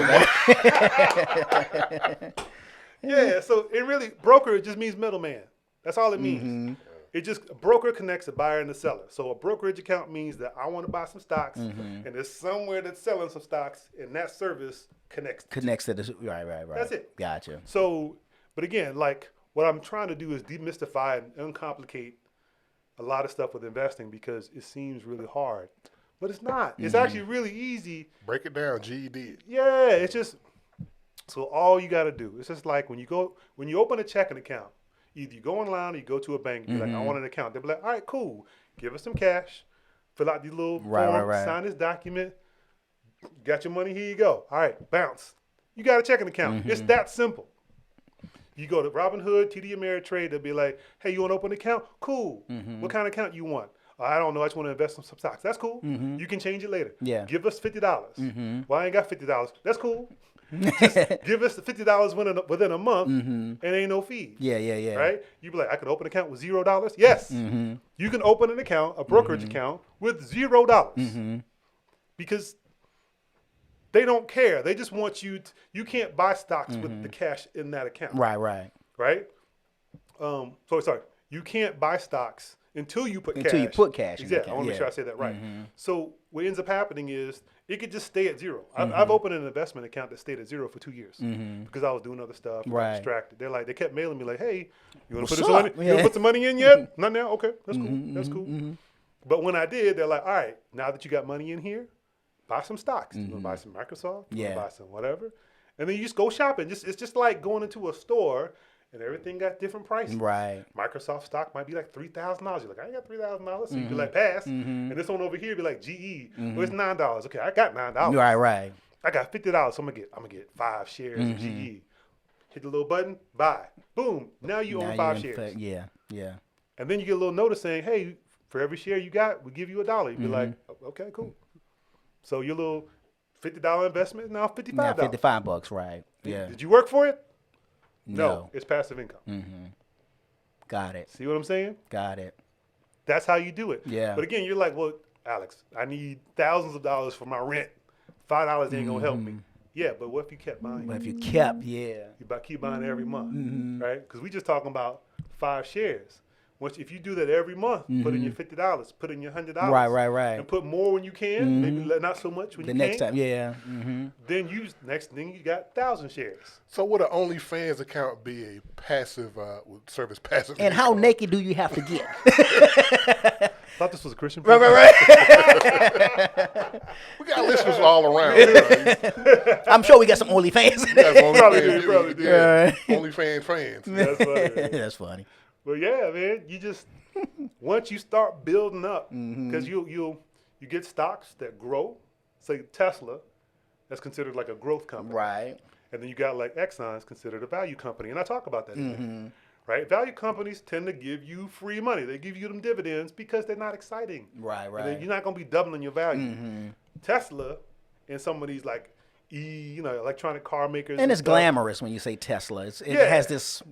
Yeah. So it really broker just means middleman. That's all it means. It just a broker connects a buyer and a seller. So a brokerage account means that I want to buy some stocks, and there's somewhere that's selling some stocks, and that service connects to this. Right. That's it. Gotcha. So, but again, like what I'm trying to do is demystify and uncomplicate a lot of stuff with investing because it seems really hard, but it's not. It's actually really easy. Break it down, GED. Yeah, it's just so all you got to do. It's just like when you open a checking account. Either you go online or you go to a bank and be like, I want an account. They'll be like, all right, cool. Give us some cash. Fill out these little forms, sign this document. Got your money, here you go. All right, bounce. You got a checking account. It's that simple. You go to Robinhood, TD Ameritrade, they'll be like, hey, you want to open an account? Cool. What kind of account you want? I don't know. I just want to invest in some stocks. That's cool. You can change it later. Yeah. Give us $50. Well, I ain't got $50. That's cool. Just give us the $50 within a month and ain't no fees. Yeah. Right? You be like, I could open an account with $0? Yes. You can open an account, a brokerage account, with $0 because they don't care. They just want you can't buy stocks with the cash in that account. Right. Sorry. You can't buy stocks until you put cash. Until you put cash in the Exactly. I want to make sure I say that right. So what ends up happening is it could just stay at zero. I've opened an investment account that stayed at zero for 2 years because I was doing other stuff. I was distracted. They kept mailing me like, hey, you want to put some money in yet? Not now? Okay, that's cool. That's cool. But when I did, they're like, all right, now that you got money in here, buy some stocks. You want to buy some Microsoft? You want to buy some whatever? And then you just go shopping. It's just like going into a store and everything got different prices. Right. Microsoft stock might be like $3,000. You're like, I ain't got $3,000. So you be like, pass. And this one over here be like GE. Well, it's $9. Okay, I got $9. Right. I got $50. So I'm gonna get 5 shares of GE. Hit the little button, buy. Boom. Now you own 5 shares. Yeah. And then you get a little notice saying, hey, for every share you got, we give you $1. You'd be like, okay, cool. So your little $50 investment is now $55. Now $55, right. Yeah. Did you work for it? No, it's passive income. Got it. See what I'm saying? Got it. That's how you do it. Yeah. But again, you're like, well, Alex, I need thousands of dollars for my rent. $5 ain't gonna help me. Yeah, but what if you kept buying? But if you kept, You keep buying every month, right? Because we just talking about 5 shares. If you do that every month, put in your $50, put in your $100, right, and put more when you can, maybe not so much when you next can't. time, Then next thing you got 1,000 shares. So would an OnlyFans account be a passive, would serve as passive? And how naked do you have to get? Thought this was a Christian. Right. We got listeners all around. Right? I'm sure we got some OnlyFans. Probably do. OnlyFans fans. That's funny. That's funny. But yeah, man, you just once you start building up, because you get stocks that grow. Say Tesla, that's considered like a growth company, Right. And then you got like Exxon's considered a value company, and I talk about that. In there, right? Value companies tend to give you free money. They give you them dividends because they're not exciting. Right. And you're not gonna be doubling your value. Tesla and some of these like electronic car makers, And it's stuff, glamorous when you say Tesla. It has this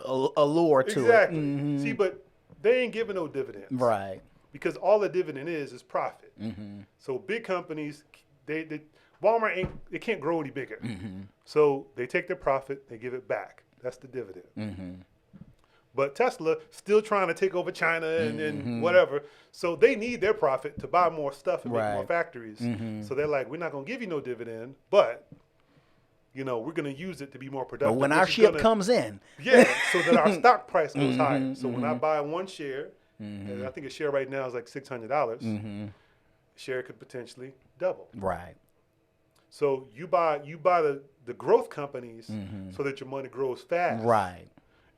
allure to it. Exactly. See, but they ain't giving no dividends. Right. Because all the dividend is profit. So big companies, Walmart they can't grow any bigger. So they take their profit, they give it back. That's the dividend. But Tesla still trying to take over China and whatever. So they need their profit to buy more stuff and make more factories. So they're like, we're not going to give you no dividend, but we're going to use it to be more productive. But when our ship comes in. Yeah, so that our stock price goes higher. So when I buy one share, and I think a share right now is like $600, share could potentially double. Right. So you buy the growth companies so that your money grows fast. Right.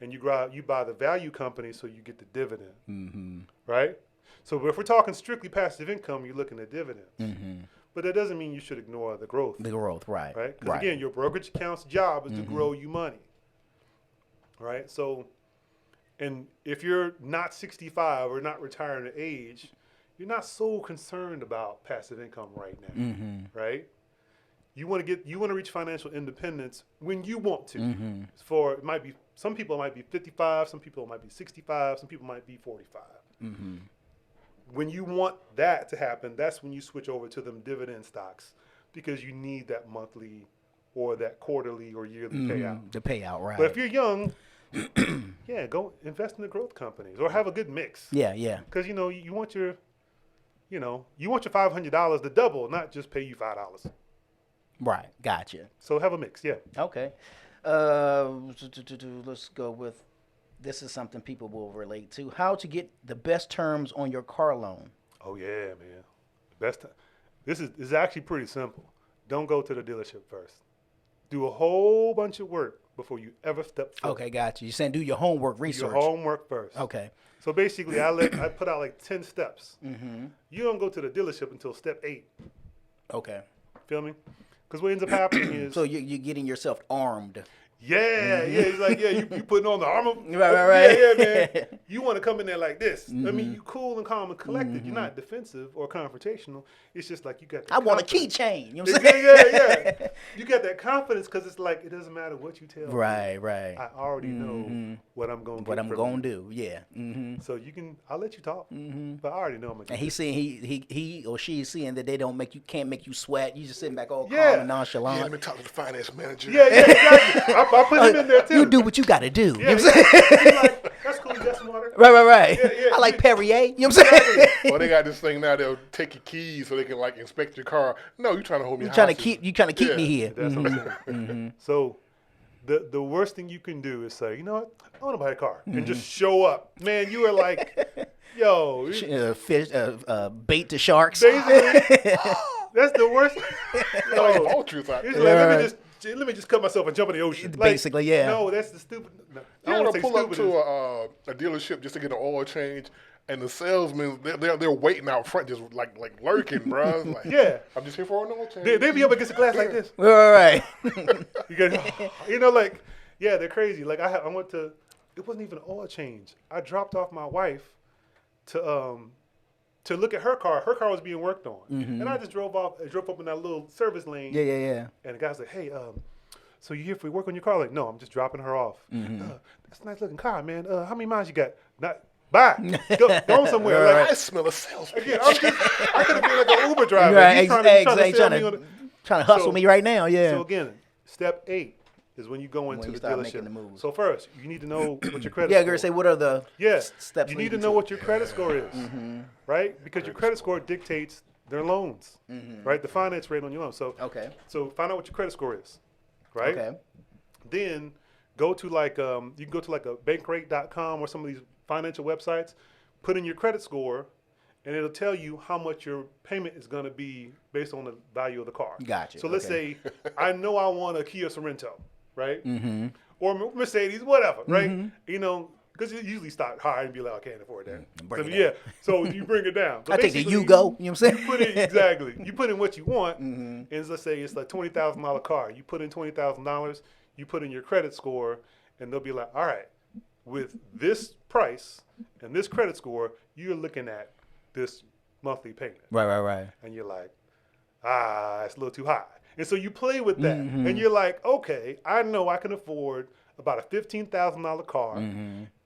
And you buy the value companies so you get the dividend. Right? So if we're talking strictly passive income, you're looking at dividends. But that doesn't mean you should ignore the growth. The growth, right. Right? Because again, your brokerage account's job is to grow you money. Right? So, and if you're not 65 or not retiring at age, you're not so concerned about passive income right now. Right? You want to reach financial independence when you want to. It might be, some people might be 55, some people might be 65, some people might be 45. When you want that to happen, that's when you switch over to them dividend stocks, because you need that monthly or that quarterly or yearly payout. The payout, right. But if you're young, go invest in the growth companies or have a good mix. Yeah. Because you want your $500 to double, not just pay you $5. Right, gotcha. So have a mix, yeah. Okay. Let's go with, this is something people will relate to. How to get the best terms on your car loan. Oh, yeah, man. This is actually pretty simple. Don't go to the dealership first. Do a whole bunch of work before you ever step foot. Okay, gotcha. You're saying do your homework research. Do your homework first. Okay. So basically, I put out like 10 steps. You don't go to the dealership until step 8. Okay. Feel me? Because what ends up happening is... So you're getting yourself armed. Yeah. He's like, you putting on the armor. Right. Yeah, man. You want to come in there like this. I mean, you cool and calm and collected. You're not defensive or confrontational. It's just like you got that I want a confidence. keychain. You know what I'm saying? Yeah. You got that confidence because it's like, it doesn't matter what you tell me. Right. I already know what I'm going to do. What I'm going to do, yeah. So I'll let you talk. But I already know I'm going to do. And he's seeing, he or she is seeing that they can't make you sweat. You just sitting back all calm Yeah. and nonchalant. Yeah, let me talk to the finance manager. Yeah, exactly. I put him in there too. You do what you got to do. Yeah, You know what I'm saying? he's like, that's cool. You got some water? Right. Yeah, I like Perrier. You know what I'm saying? Well, they got this thing now. They'll take your keys so they can like inspect your car. No, you trying to hold me. You trying to keep me here. That's what I'm saying. So the worst thing you can do is say, you know what? I want to buy a car. And just show up. Man, you are like, yo. Bait to sharks. Basically, that's the worst. Like vultures out It's there. like, let me just cut myself and jump in the ocean. Like, Basically, yeah. No, that's the stupid. No, I You don't want to want pull up stupid. to a dealership just to get an oil change, and the salesman they're waiting out front, just like lurking, bro. Like, Yeah. I'm just here for an oil change. They be up against a glass like this. Right. They're crazy. Like I went to, it wasn't even an oil change. I dropped off my wife to look at her car. Her car was being worked on, and I just drove up in that little service lane. Yeah. And the guy's like, "Hey, so you here for work on your car?" Like, no, I'm just dropping her off. That's a nice looking car, man. How many miles you got? Not. Bye. Go somewhere. Like, Like, I smell a sales pitch. again, I could have been like an Uber driver. Right. He's trying to sell me on the- Trying to hustle me right now. Yeah. So again, step 8 is when you go into you the start making dealership. the moves. So first, you need to know what your credit. Yeah, score girl, say what are the steps? You need to know what your credit score is, right? Because your credit score dictates their loans, right? The finance rate on your loan. So Okay. So find out what your credit score is, right? Okay. Then go to you can go to like a bankrate.com or some of these financial websites. Put in your credit score, and it'll tell you how much your payment is going to be based on the value of the car. Gotcha. So let's say I know I want a Kia Sorento, right? Or Mercedes, whatever, right? You know, because it usually start high and be like, I can't afford that. So you bring it down. So I take the basically, you know what I'm saying? You put in exactly. You put in what you want, and let's say it's like $20,000 car. You put in $20,000. You put in your credit score, and they'll be like, all right, with this price and this credit score, you're looking at this monthly payment. Right. And you're like, it's a little too high. And so you play with that. And you're like, okay, I know I can afford about a $15,000 car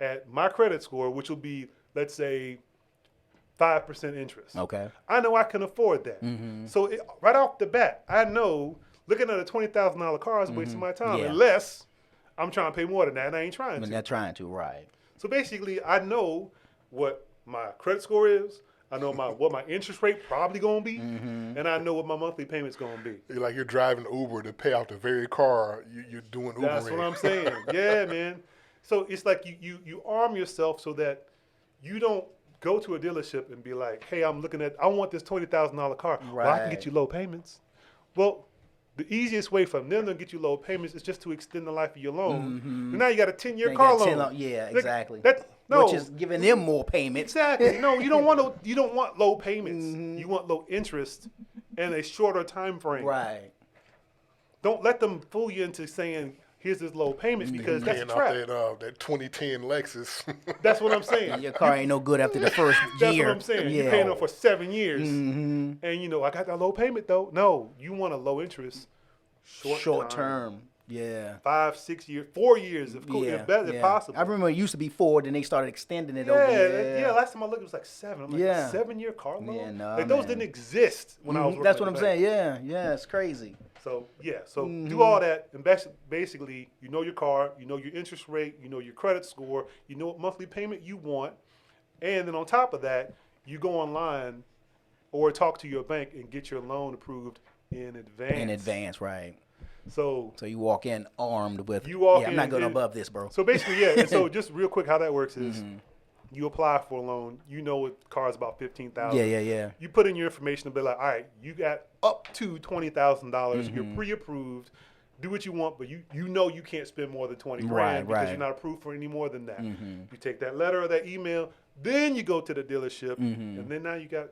at my credit score, which will be, let's say, 5% interest. Okay. I know I can afford that. So right off the bat, I know looking at a $20,000 car is wasting my time unless I'm trying to pay more than that, and I ain't trying to. They're trying to, right. So basically, I know what my credit score is. I know what my interest rate probably going to be, and I know what my monthly payment's going to be. You're driving Uber to pay off the very car you're doing Uber. That's what I'm saying. Yeah, man. So it's like you arm yourself so that you don't go to a dealership and be like, hey, I want this $20,000 car. Well, I can get you low payments. Well, the easiest way for them to get you low payments is just to extend the life of your loan. And now you got a 10-year car loan. Yeah, exactly. No. Which is giving them more payments. Exactly. No, you don't want low payments. You want low interest and a shorter time frame. Right. Don't let them fool you into saying, here's this low payment, because that's a trap. That 2010 Lexus. That's what I'm saying. Your car ain't no good after the first year. That's what I'm saying. Yeah. You're paying off for 7 years. And, I got that low payment, though. No, you want a low interest, short term. Yeah. 5, 6 years, 4 years, if possible. I remember it used to be 4, then they started extending it yeah, over. Yeah, last time I looked, it was like 7. I'm like, 7-year car loan? Yeah, no, like, those didn't exist when I was working. That's what I'm saying. Yeah, it's crazy. So, do all that, and basically, you know your car, you know your interest rate, you know your credit score, you know what monthly payment you want, and then on top of that, you go online or talk to your bank and get your loan approved in advance. In advance, right. So you walk in armed with, I'm not going above this, bro. So basically, and so just real quick, how that works is you apply for a loan. You know it car's about $15,000. Yeah. You put in your information and be like, all right, you got up to $20,000. You're pre-approved. Do what you want, but you know you can't spend more than $20,000 because you're not approved for any more than that. You take that letter or that email, then you go to the dealership, and then now you got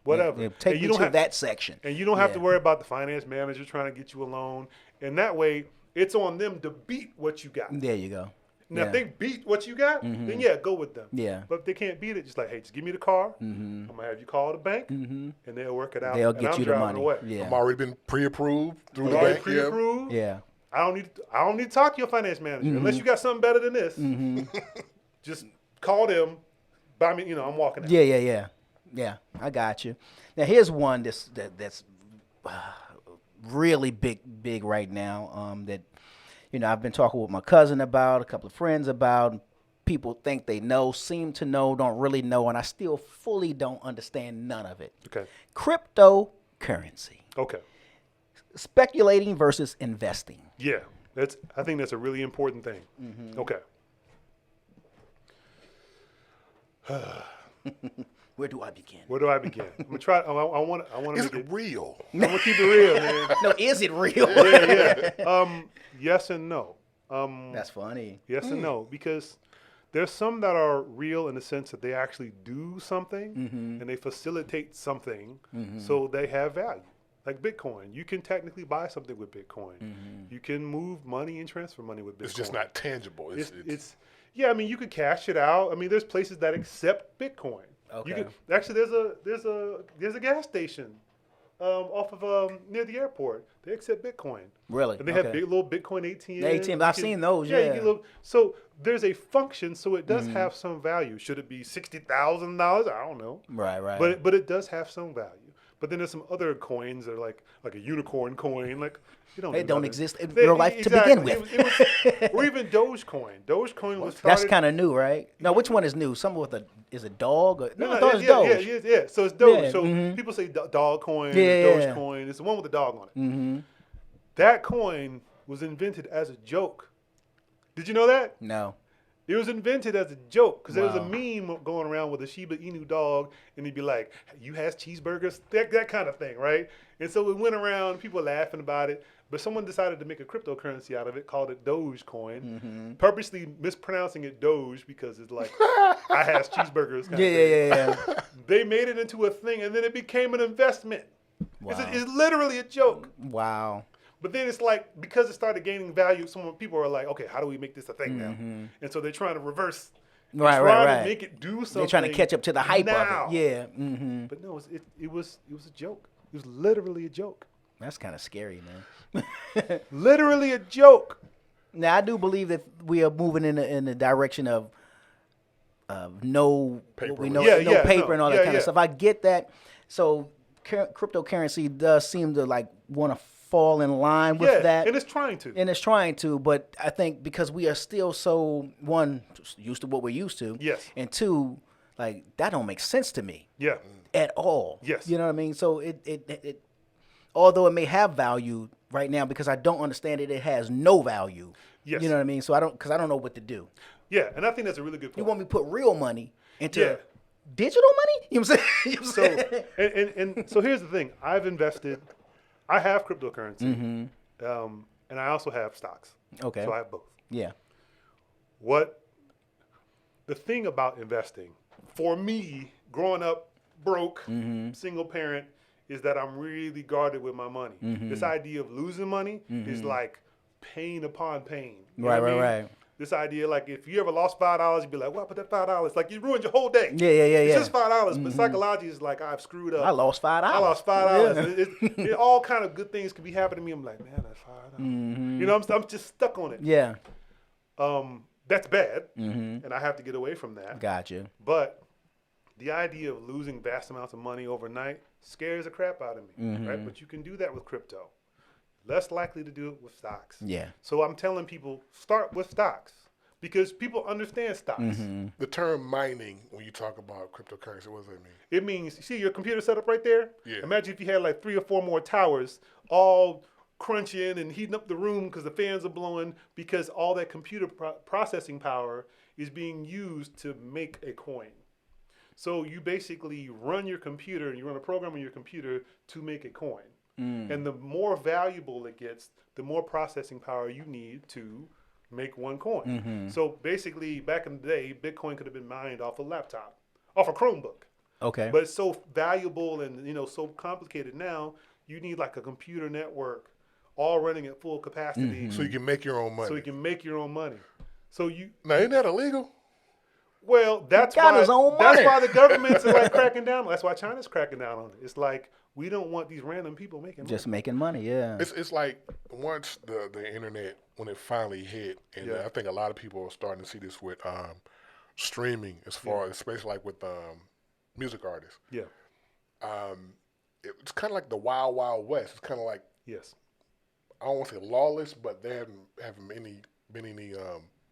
whatever. Yeah, take you to that section. And you don't have to worry about the finance manager trying to get you a loan. And that way, it's on them to beat what you got. There you go. Now, if they beat what you got, then go with them. Yeah. But if they can't beat it, just like, hey, just give me the car. I'm going to have you call the bank, and they'll work it out. They'll get you the money. Away. Yeah. I've already been pre-approved through the Already bank. pre-approved. Yeah. I don't need to talk to your finance manager unless you got something better than this. Just call them. Buy me. I'm walking out. Yeah. I got you. Now here's one that's really big right now. That I've been talking with my cousin about, a couple of friends about. People think they know, seem to know, don't really know, and I still fully don't understand none of it. Okay. Cryptocurrency. Okay. Speculating versus investing. Yeah, I think that's a really important thing. Okay. Where do I begin? I'm gonna try. I want to. Is it real? I'm gonna keep it real, man. No, is it real? Yeah. Yes and no. That's funny. Yes and no, because there's some that are real in the sense that they actually do something and they facilitate something, so they have value. Like Bitcoin, you can technically buy something with Bitcoin. You can move money and transfer money with Bitcoin. It's just not tangible. I mean, you could cash it out. I mean, there's places that accept Bitcoin. Okay. Actually, there's a gas station off of near the airport. They accept Bitcoin. Really? And they have big little Bitcoin ATMs. ATMs, I've seen those. Yeah. So there's a function, so it does have some value. Should it be $60,000? I don't know. Right. But it does have some value. But then there's some other coins that are like a unicorn coin, like they don't exist in real life to begin with. Or even Dogecoin. Dogecoin was started. That's kind of new, right? No, which one is new? Some with is a dog? I thought it was Doge. Yeah. So it's Doge. Yeah, So people say dog coin, Yeah. Dogecoin. It's the one with the dog on it. That coin was invented as a joke. Did you know that? No. It was invented as a joke because there was a meme going around with a Shiba Inu dog, and he'd be like, "You has cheeseburgers," that kind of thing, right? And so it went around, people were laughing about it, but someone decided to make a cryptocurrency out of it, called it Dogecoin, purposely mispronouncing it Doge because it's like, "I has cheeseburgers." Yeah. They made it into a thing, and then it became an investment. Wow. It's literally a joke. Wow. But then it's like, because it started gaining value, people are like, okay, how do we make this a thing now? And so they're trying to reverse, right. to make it do something. They're trying to catch up to the hype now. of it. Yeah. But no, it was a joke. It was literally a joke. That's kind of scary, man. Literally a joke. Now I do believe that we are moving in the direction of no paper, no paper and all that kind of stuff. I get that. So cryptocurrency does seem to like want to fall in line with that. And it's trying to. But I think because we are still so, one, used to what we're used to. Yes. And two, like, that don't make sense to me. Yeah. At all. Yes. You know what I mean? So it although it may have value right now, because I don't understand it has no value. Yes. You know what I mean? So I don't know what to do. Yeah, and I think that's a really good point. You want me to put real money into digital money? You know what I'm saying? So and so here's the thing. I've invested I have cryptocurrency, and I also have stocks. Okay. So I have both. Yeah. The thing about investing, for me, growing up broke, single parent, is that I'm really guarded with my money. This idea of losing money is like pain upon pain. You know what I mean? Right. This idea, like if you ever lost $5, you'd be like, "Well, put that $5." Like you ruined your whole day. Yeah. It's just $5, but psychologically, it's like I've screwed up. I lost $5. I lost $5. It, all kind of good things could be happening to me. I'm like, man, that's $5. You know, I'm just stuck on it. Yeah. That's bad, and I have to get away from that. Gotcha. But the idea of losing vast amounts of money overnight scares the crap out of me, right? But you can do that with crypto. Less likely to do it with stocks. Yeah. So I'm telling people, start with stocks because people understand stocks. The term mining, when you talk about cryptocurrency, what does that mean? It means, you see your computer set up right there? Yeah. Imagine if you had like 3 or 4 more towers all crunching and heating up the room because the fans are blowing because all that computer processing power is being used to make a coin. So you basically run your computer and you run a program on your computer to make a coin. And the more valuable it gets, the more processing power you need to make one coin. So basically, back in the day, Bitcoin could have been mined off a laptop, off a Chromebook. Okay. But it's so valuable and so complicated now, you need like a computer network all running at full capacity. So you can make your own money. So you can make your own money. So you Now, isn't that illegal? Well, that's got why his own that's money. why the governments are like cracking down. That's why China's cracking down on it. It's like we don't want these random people making money. Just making money, yeah. It's like once the internet, when it finally hit, and I think a lot of people are starting to see this with streaming, as far as, especially like with music artists. Yeah. It's kind of like the Wild Wild West. It's kind of like, Yes. I don't want to say lawless, but there haven't been any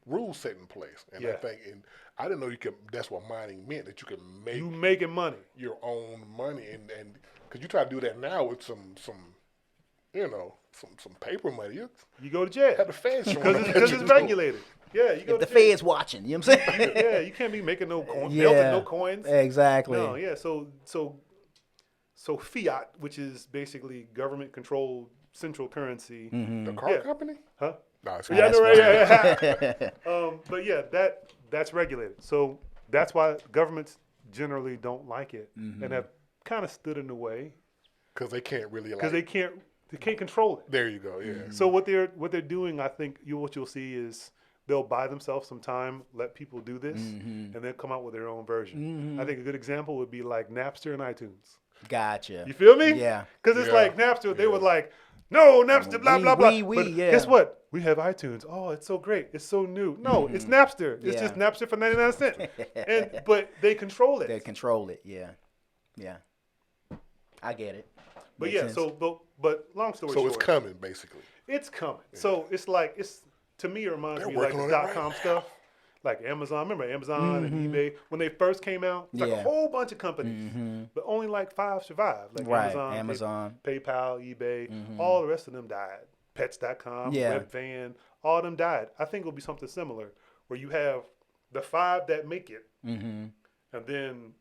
rules set in place. And I think, and I didn't know you could. That's what mining meant, that you could make You making money. your own money, and because you try to do that now with some paper money, You go to jail have the feds because it's regulated. Yeah, you go If the to jail. Fed's watching, you know what I'm saying? Yeah, you can't be making no coins, melting no coins. Exactly. No, yeah. So fiat, which is basically government-controlled central currency. The car company, Huh? No, it's Yeah, not. right. But yeah, that's regulated. So that's why governments generally don't like it and have kind of stood in the way because they can't really because they can't control it. There you go. Yeah. So what they're doing, I think what you'll see is they'll buy themselves some time, let people do this, and then come out with their own version. I think a good example would be like Napster and iTunes. Gotcha. You feel me? Yeah. Because it's like Napster, they were like, no, Napster, blah, blah, blah. But yeah. guess what? We have iTunes. Oh, it's so great. It's so new. No, it's Napster. It's just Napster for 99 cents. But they control it. They control it, yeah. Yeah. I get it. But Makes yeah, sense. but long story So short. it's coming, basically. It's coming. So it's like, to me, it reminds They're me like working the on it right .com now. stuff. Like Amazon. Remember Amazon and eBay? When they first came out, it's like a whole bunch of companies. But only like 5 survived. Like Right, Amazon, Amazon. PayPal, eBay. All the rest of them died. Pets.com, Yeah. Webvan, all of them died. I think it'll be something similar where you have the 5 that make it. And then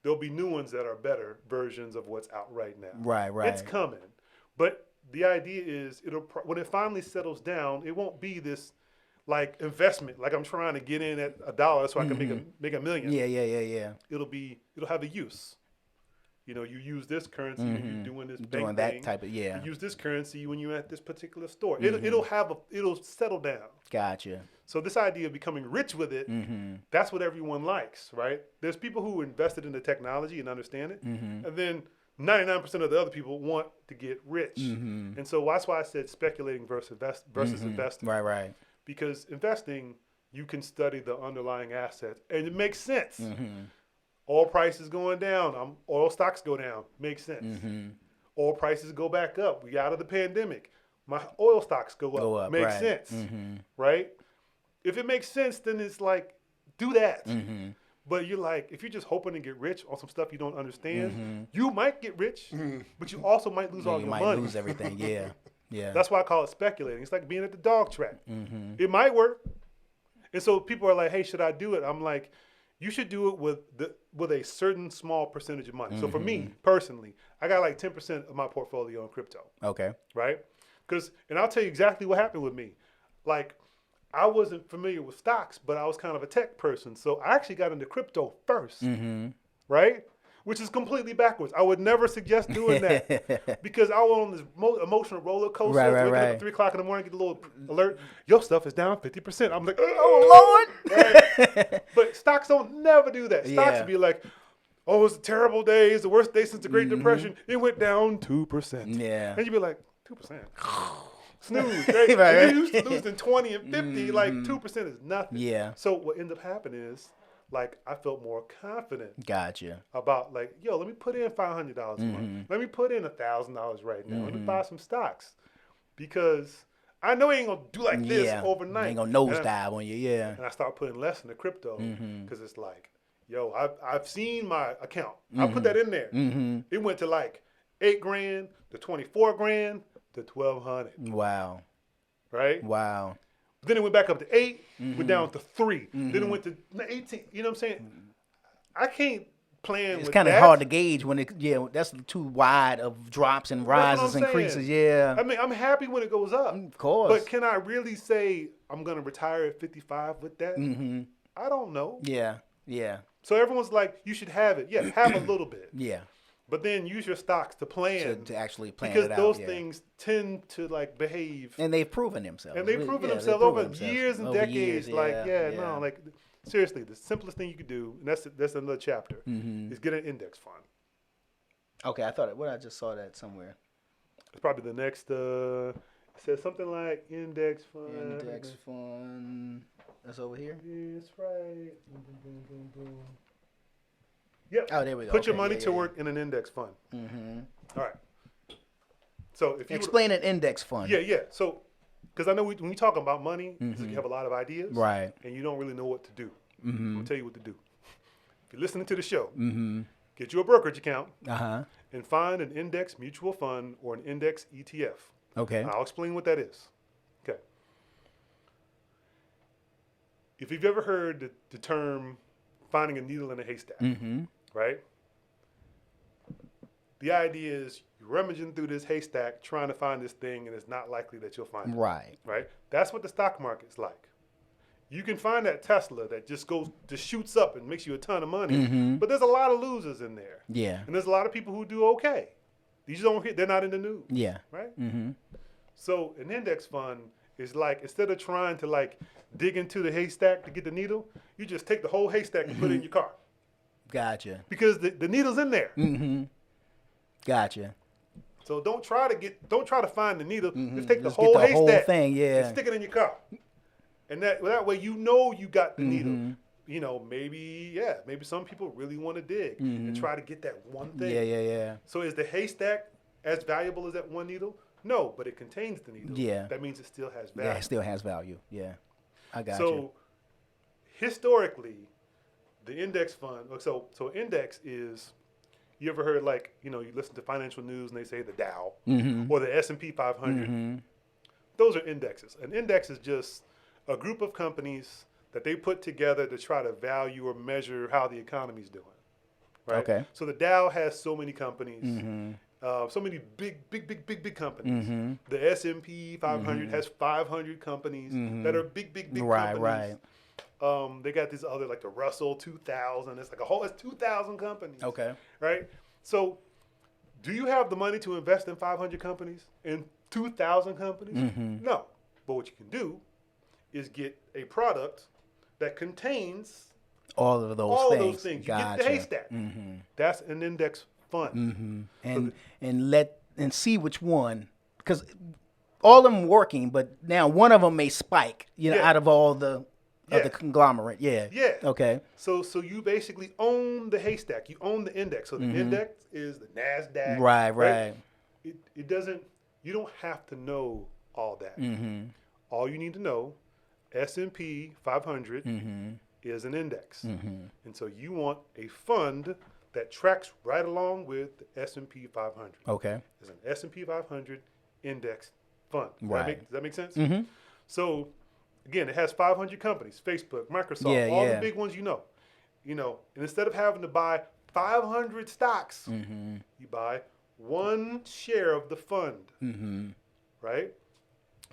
there'll be new ones that are better versions of what's out right now. Right. It's coming. But the idea is when it finally settles down, it won't be this like investment, like I'm trying to get in at $1 so I can make a million. Yeah. It'll have a use. You use this currency when you're doing this bank Doing that thing. type of, You use this currency when you're at this particular store. It'll settle down. Gotcha. So this idea of becoming rich with it, that's what everyone likes, right? There's people who invested in the technology and understand it, and then 99% of the other people want to get rich. And so that's why I said speculating versus investing. Right. Because investing, you can study the underlying assets, and it makes sense. Oil prices going down, oil stocks go down, makes sense. Oil prices go back up. We out of the pandemic. My oil stocks go up, makes sense, right? If it makes sense, then it's like, do that. But you're like, if you're just hoping to get rich on some stuff you don't understand, you might get rich, but you also might lose all your money. You might lose everything, yeah. That's why I call it speculating. It's like being at the dog track. It might work. And so people are like, hey, should I do it? I'm like, you should do it with a certain small percentage of money. So for me personally, I got like 10% of my portfolio in crypto. Okay. Right? And I'll tell you exactly what happened with me. Like, I wasn't familiar with stocks, but I was kind of a tech person. So I actually got into crypto first. Right? Which is completely backwards. I would never suggest doing that because I was on this emotional roller coaster. Waking up at 3 o'clock in the morning, get a little alert. Your stuff is down 50%. I'm like, oh Lord! Right? But stocks don't never do that. Stocks would be like, oh, it's a terrible day. It's the worst day since the Great Depression. It went down 2%. Yeah. And you'd be like, 2%. Snooze, right? And you used to losing 20 and 50. Like 2% is nothing. Yeah. So what ended up happening is, like, I felt more confident. Gotcha. About like, yo, let me put in $500 a month. Let me put in $1,000 right now. Let me buy some stocks, because I know it ain't gonna do like this overnight. Ain't gonna nosedive on you, And I start putting less in the crypto because it's like, yo, I've seen my account. I put that in there. It went to like $8,000 to $24,000 to $1,200. Wow. Right. Wow. Then it went back up to 8, went down to 3. Then it went to 18. You know what I'm saying? I can't plan with that. It's kind of hard to gauge when that's too wide of drops and rises and increases. Yeah. I mean, I'm happy when it goes up. Of course. But can I really say I'm going to retire at 55 with that? I don't know. Yeah. Yeah. So everyone's like, you should have it. Yeah, have a little bit. Yeah. But then use your stocks to plan. To actually plan because it out. Because those things tend to like behave. And they've proven themselves. Over years and decades. Seriously, the simplest thing you could do, and that's another chapter, is get an index fund. Okay, I just saw that somewhere. It's probably the next, it says something like index fund. Index fund. That's over here? Yeah, that's right. Boom, boom, boom, boom, boom. Yep. Oh, there we go. Put your money to work in an index fund. All right. So if you explain an index fund. Yeah. So, because I know when you talk about money, you have a lot of ideas, right? And you don't really know what to do. I'll tell you what to do. If you're listening to the show, get you a brokerage account, and find an index mutual fund or an index ETF. Okay. I'll explain what that is. Okay. If you've ever heard the term finding a needle in a haystack, right? The idea is you're rummaging through this haystack trying to find this thing, and it's not likely that you'll find it. Right. Right? That's what the stock market's like. You can find that Tesla that just shoots up and makes you a ton of money, but there's a lot of losers in there. Yeah. And there's a lot of people who do okay. They're not in the news. Yeah. Right? So an index fund is like, instead of trying to like dig into the haystack to get the needle, you just take the whole haystack and put it in your car. Gotcha. Because the needle's in there. Gotcha. So don't try to find the needle. Just take the whole haystack, whole thing, and stick it in your car. And that way you got the needle. You know, maybe some people really want to dig and try to get that one thing. Yeah. So is the haystack as valuable as that one needle? No, but it contains the needle. Yeah. That means it still has value. Yeah, it still has value. Yeah. I got you. So historically, the index fund, so index is, you ever heard you listen to financial news and they say the Dow or the S&P 500. Those are indexes. An index is just a group of companies that they put together to try to value or measure how the economy's doing. Right? Okay. So the Dow has so many companies, so many big companies. The S&P 500 has 500 companies that are big companies. Right. They got these other, like the Russell 2000. It's like it's 2,000 companies. Okay. Right? So do you have the money to invest in 500 companies, in 2,000 companies? No. But what you can do is get a product that contains all of those things. You get the haystack. That's an index fund. And see which one, because all of them working, but now one of them may spike, out of all the conglomerate. Yeah. Yeah. Okay. So you basically own the haystack. You own the index. So the index is the NASDAQ. Right. It doesn't, you don't have to know all that. All you need to know, S&P 500 is an index. And so you want a fund that tracks right along with the S&P 500. Okay. It's an S&P 500 index fund. Does that make sense? So again, it has 500 companies, Facebook, Microsoft, all the big ones you know. and instead of having to buy 500 stocks, you buy one share of the fund, right?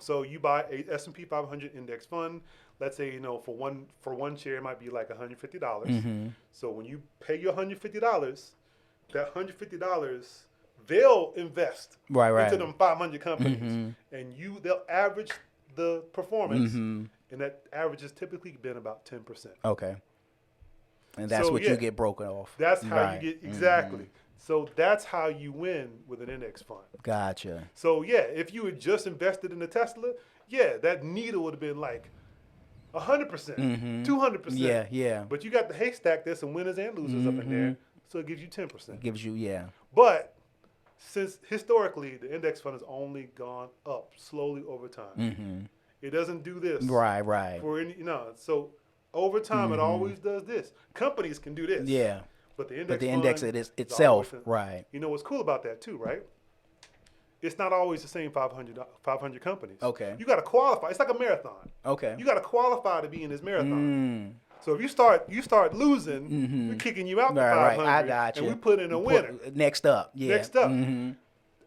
So you buy a S&P 500 index fund. Let's say, for one share, it might be like $150. So when you pay your $150, that $150, they'll invest into them 500 companies, and they'll average the performance, and that average has typically been about 10%. Okay. And that's what you get broken off. That's how you get, exactly. So that's how you win with an index fund. Gotcha. So, if you had just invested in a Tesla, that needle would have been like 100%, 200%. Yeah. But you got the haystack, there's some winners and losers up in there, so it gives you 10%. It gives you, But since historically the index fund has only gone up slowly over time, it doesn't do this. Right. For any, so over time it always does this. Companies can do this. Yeah. But the index fund is itself, always, right. You know what's cool about that too, right? It's not always the same 500 companies. Okay. You got to qualify. It's like a marathon. Okay. You got to qualify to be in this marathon. So if you start losing, we're kicking you out the 500. Right. I got you. And we put in a winner. Next up. Yeah. Next up.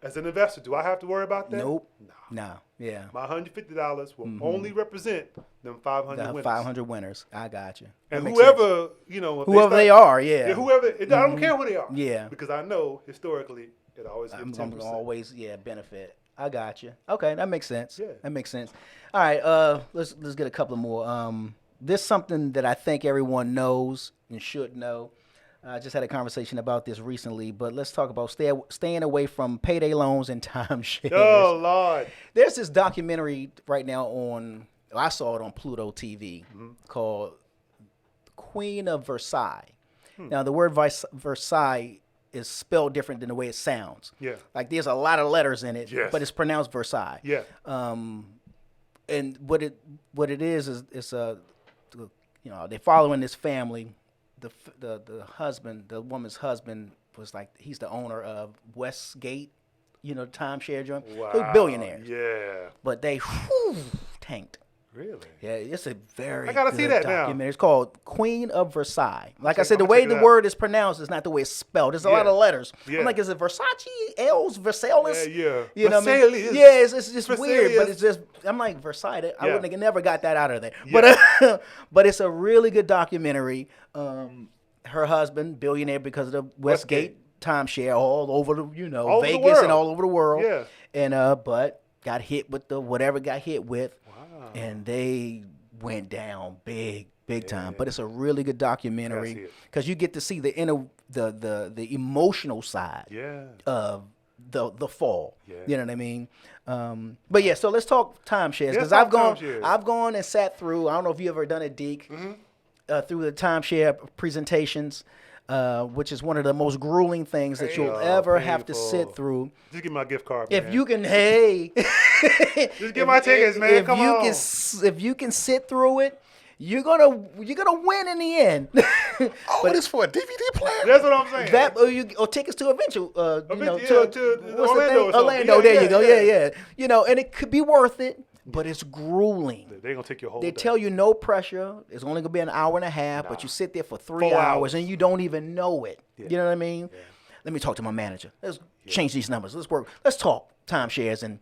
As an investor, do I have to worry about that? Nope. No. Yeah. My $150 will only represent them 500 winners. 500 winners. I got you. And whoever, whoever they are, I don't care who they are. Yeah. Because I know historically it always gets 10%. I'm gonna always benefit. I got you. Okay, that makes sense. Yeah. That makes sense. All right, let's get a couple more. This is something that I think everyone knows and should know. I just had a conversation about this recently, but let's talk about staying away from payday loans and timeshares. Oh, Lord. There's this documentary right now I saw it on Pluto TV called Queen of Versailles. Now, the word Versailles is spelled different than the way it sounds. Yeah. Like there's a lot of letters in it, Yes. but it's pronounced Versailles. Yeah. And what it is they're following this family. The husband, the woman's husband, was like he's the owner of Westgate, the timeshare joint. Wow. They're billionaires. Yeah. But they tanked. Really? Yeah, it's a very I gotta good see that documentary. now. It's called Queen of Versailles. Like I I'm said, the gonna way check the it out. word is pronounced is not the way it's spelled. There's a lot of letters. Yeah. I'm like, is it Versace? Els? Versailles? Yeah. You know what I mean? Versailles. Yeah, it's just weird, but Versailles. it's just, I'm like, Versailles? I Yeah. wouldn't have never got that out of there. Yeah. But it's a really good documentary. Her husband, billionaire because of the Westgate timeshare all over the, All over the Vegas and world. all over the world. Yeah. And, but got hit with whatever got hit with. Wow. And they went down big time. But it's a really good documentary because you get to see the emotional side of the fall. Yeah. You know what I mean? But yeah, so let's talk timeshares because Yeah, I've gone and sat through. I don't know if you ever done it, Deke, through the timeshare presentations. Which is one of the most grueling things that you'll ever have to sit through. Just give me my gift card, If man. you can, Just get my tickets, man. Come on. If you can sit through it, you're gonna win in the end. But it's for a DVD player. That's what I'm saying. That or tickets to Adventure, to what's the Orlando thing? or something. Orlando. Yeah, There you go. yeah. Yeah. And it could be worth it, but it's grueling. They're going to take your whole They day. tell you no pressure. It's only gonna be an hour and a half, but you sit there for 3 hours and you don't even know it. Yeah. You know what I mean? Yeah. Let me talk to my manager. Let's change these numbers. Let's work. Let's talk timeshares and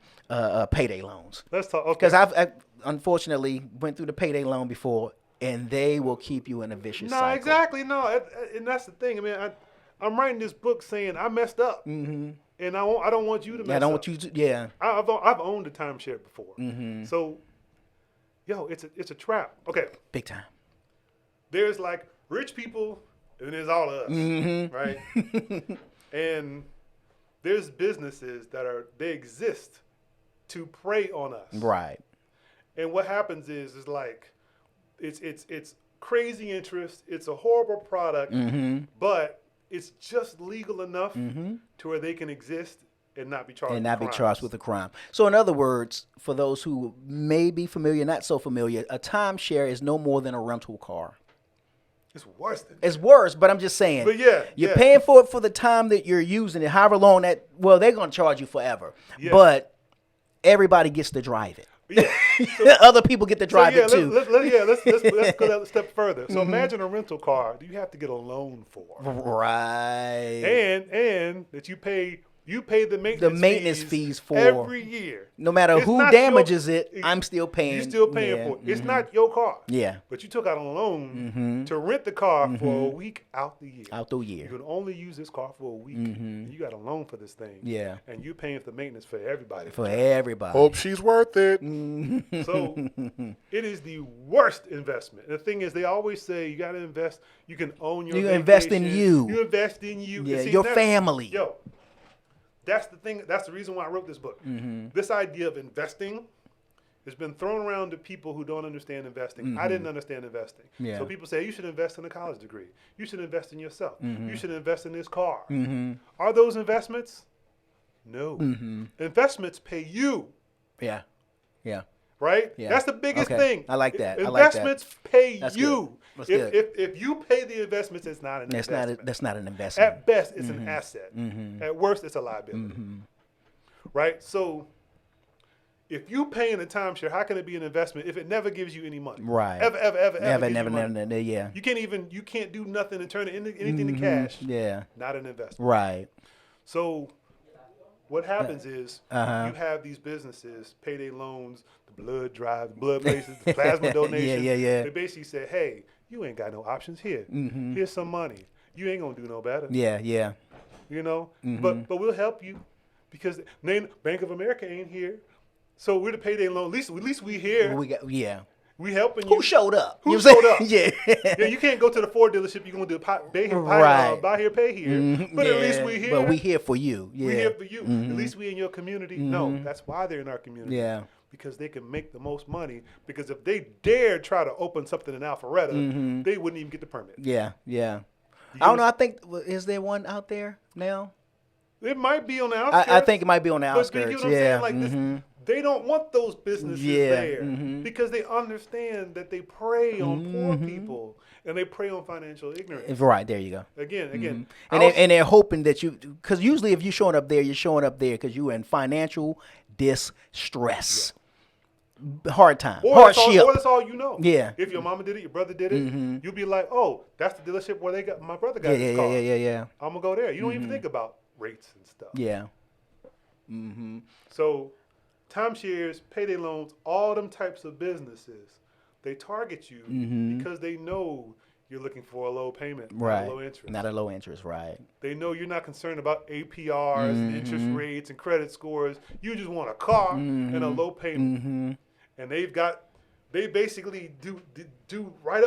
payday loans. Let's talk. Okay. Because I've unfortunately went through the payday loan before, and they will keep you in a vicious cycle. No, exactly. No, and that's the thing. I mean, I'm writing this book saying I messed up, and I don't want you to mess up. I don't want you to. Yeah. I've owned a timeshare before, Mm-hmm. so it's a trap. Okay, Big time. there's like rich people, and there's all of us, Mm-hmm. right? And there's businesses they exist to prey on us, Right. and what happens is like it's crazy interest. It's a horrible product, but it's just legal enough to where they can exist and not be charged. And not be crimes. charged with a crime. So, in other words, for those who may be familiar, not so familiar, a timeshare is no more than a rental car. It's worse than. It's worse, but I'm just saying. But yeah, you're yeah. paying for it for the time that you're using it, however long they're going to charge you forever. Yeah. But everybody gets to drive it. Yeah. Other people get to drive it too. Let's go that step further. So imagine a rental car that you have to get a loan for. Right. And that you pay the maintenance fees for every year. No matter who damages it, I'm still paying. You're still paying for it. It's not your car. Yeah. But you took out a loan to rent the car for a week out the year. Out the year. You can only use this car for a week. And you got a loan for this thing. Yeah. And you're paying for maintenance for everybody. For everybody. Hope she's worth it. So it is the worst investment. The thing is, they always say you got to invest. You can own your vacation. Invest in you. You invest in you. Yeah, see, your family. Yo, that's the thing. That's the reason why I wrote this book. This idea of investing has been thrown around to people who don't understand investing. I didn't understand investing. Yeah. So people say, you should invest in a college degree. You should invest in yourself. You should invest in this car. Are those investments? No. Investments pay you. Yeah. Yeah. Right? Yeah. That's the biggest thing. I like that. Investments pay That's you. Good. That's good. If you pay the investments, it's not an investment. That's not an investment. At best, it's an asset. At worst, it's a liability. Right? So if you pay in a timeshare, how can it be an investment if it never gives you any money? Right. Ever. Never. Yeah. You can't do nothing and turn it into anything to cash. Yeah. Not an investment. Right. So what happens is you have these businesses, payday loans, the blood drives, blood places, the plasma donations. Yeah. They basically say, hey, you ain't got no options here. Here's some money. You ain't going to do no better. Yeah. You know? But we'll help you because Bank of America ain't here. So we're the payday loan. At least we here. We helping you. Who showed up? Who showed up? Yeah. You can't go to the Ford dealership. You're going to do buy here, pay here. But at least we here. But we here for you. Yeah. We here for you. At least we in your community. No, that's why they're in our community. Yeah. Because they can make the most money. Because if they dare try to open something in Alpharetta, they wouldn't even get the permit. Yeah. I don't know. I think, is there one out there now? It might be on the outskirts. I think it might be on the outskirts. But you know what I'm saying? Like this, they don't want those businesses there because they understand that they prey on poor people and they prey on financial ignorance. Right, there you go. Again. And they're hoping that because usually if you're showing up there because you're in financial distress. Hard time, hardship. Or that's all you know. Yeah. If your mama did it, your brother did it, you'll be like, oh, that's the dealership where my brother got his car. Yeah. I'm going to go there. You don't even think about rates and stuff. Yeah. So timeshares, payday loans, all them types of businesses, they target you because they know you're looking for a low payment, right. Not a low interest. Not a low interest, right. They know you're not concerned about APRs and interest rates and credit scores. You just want a car and a low payment. And they basically do right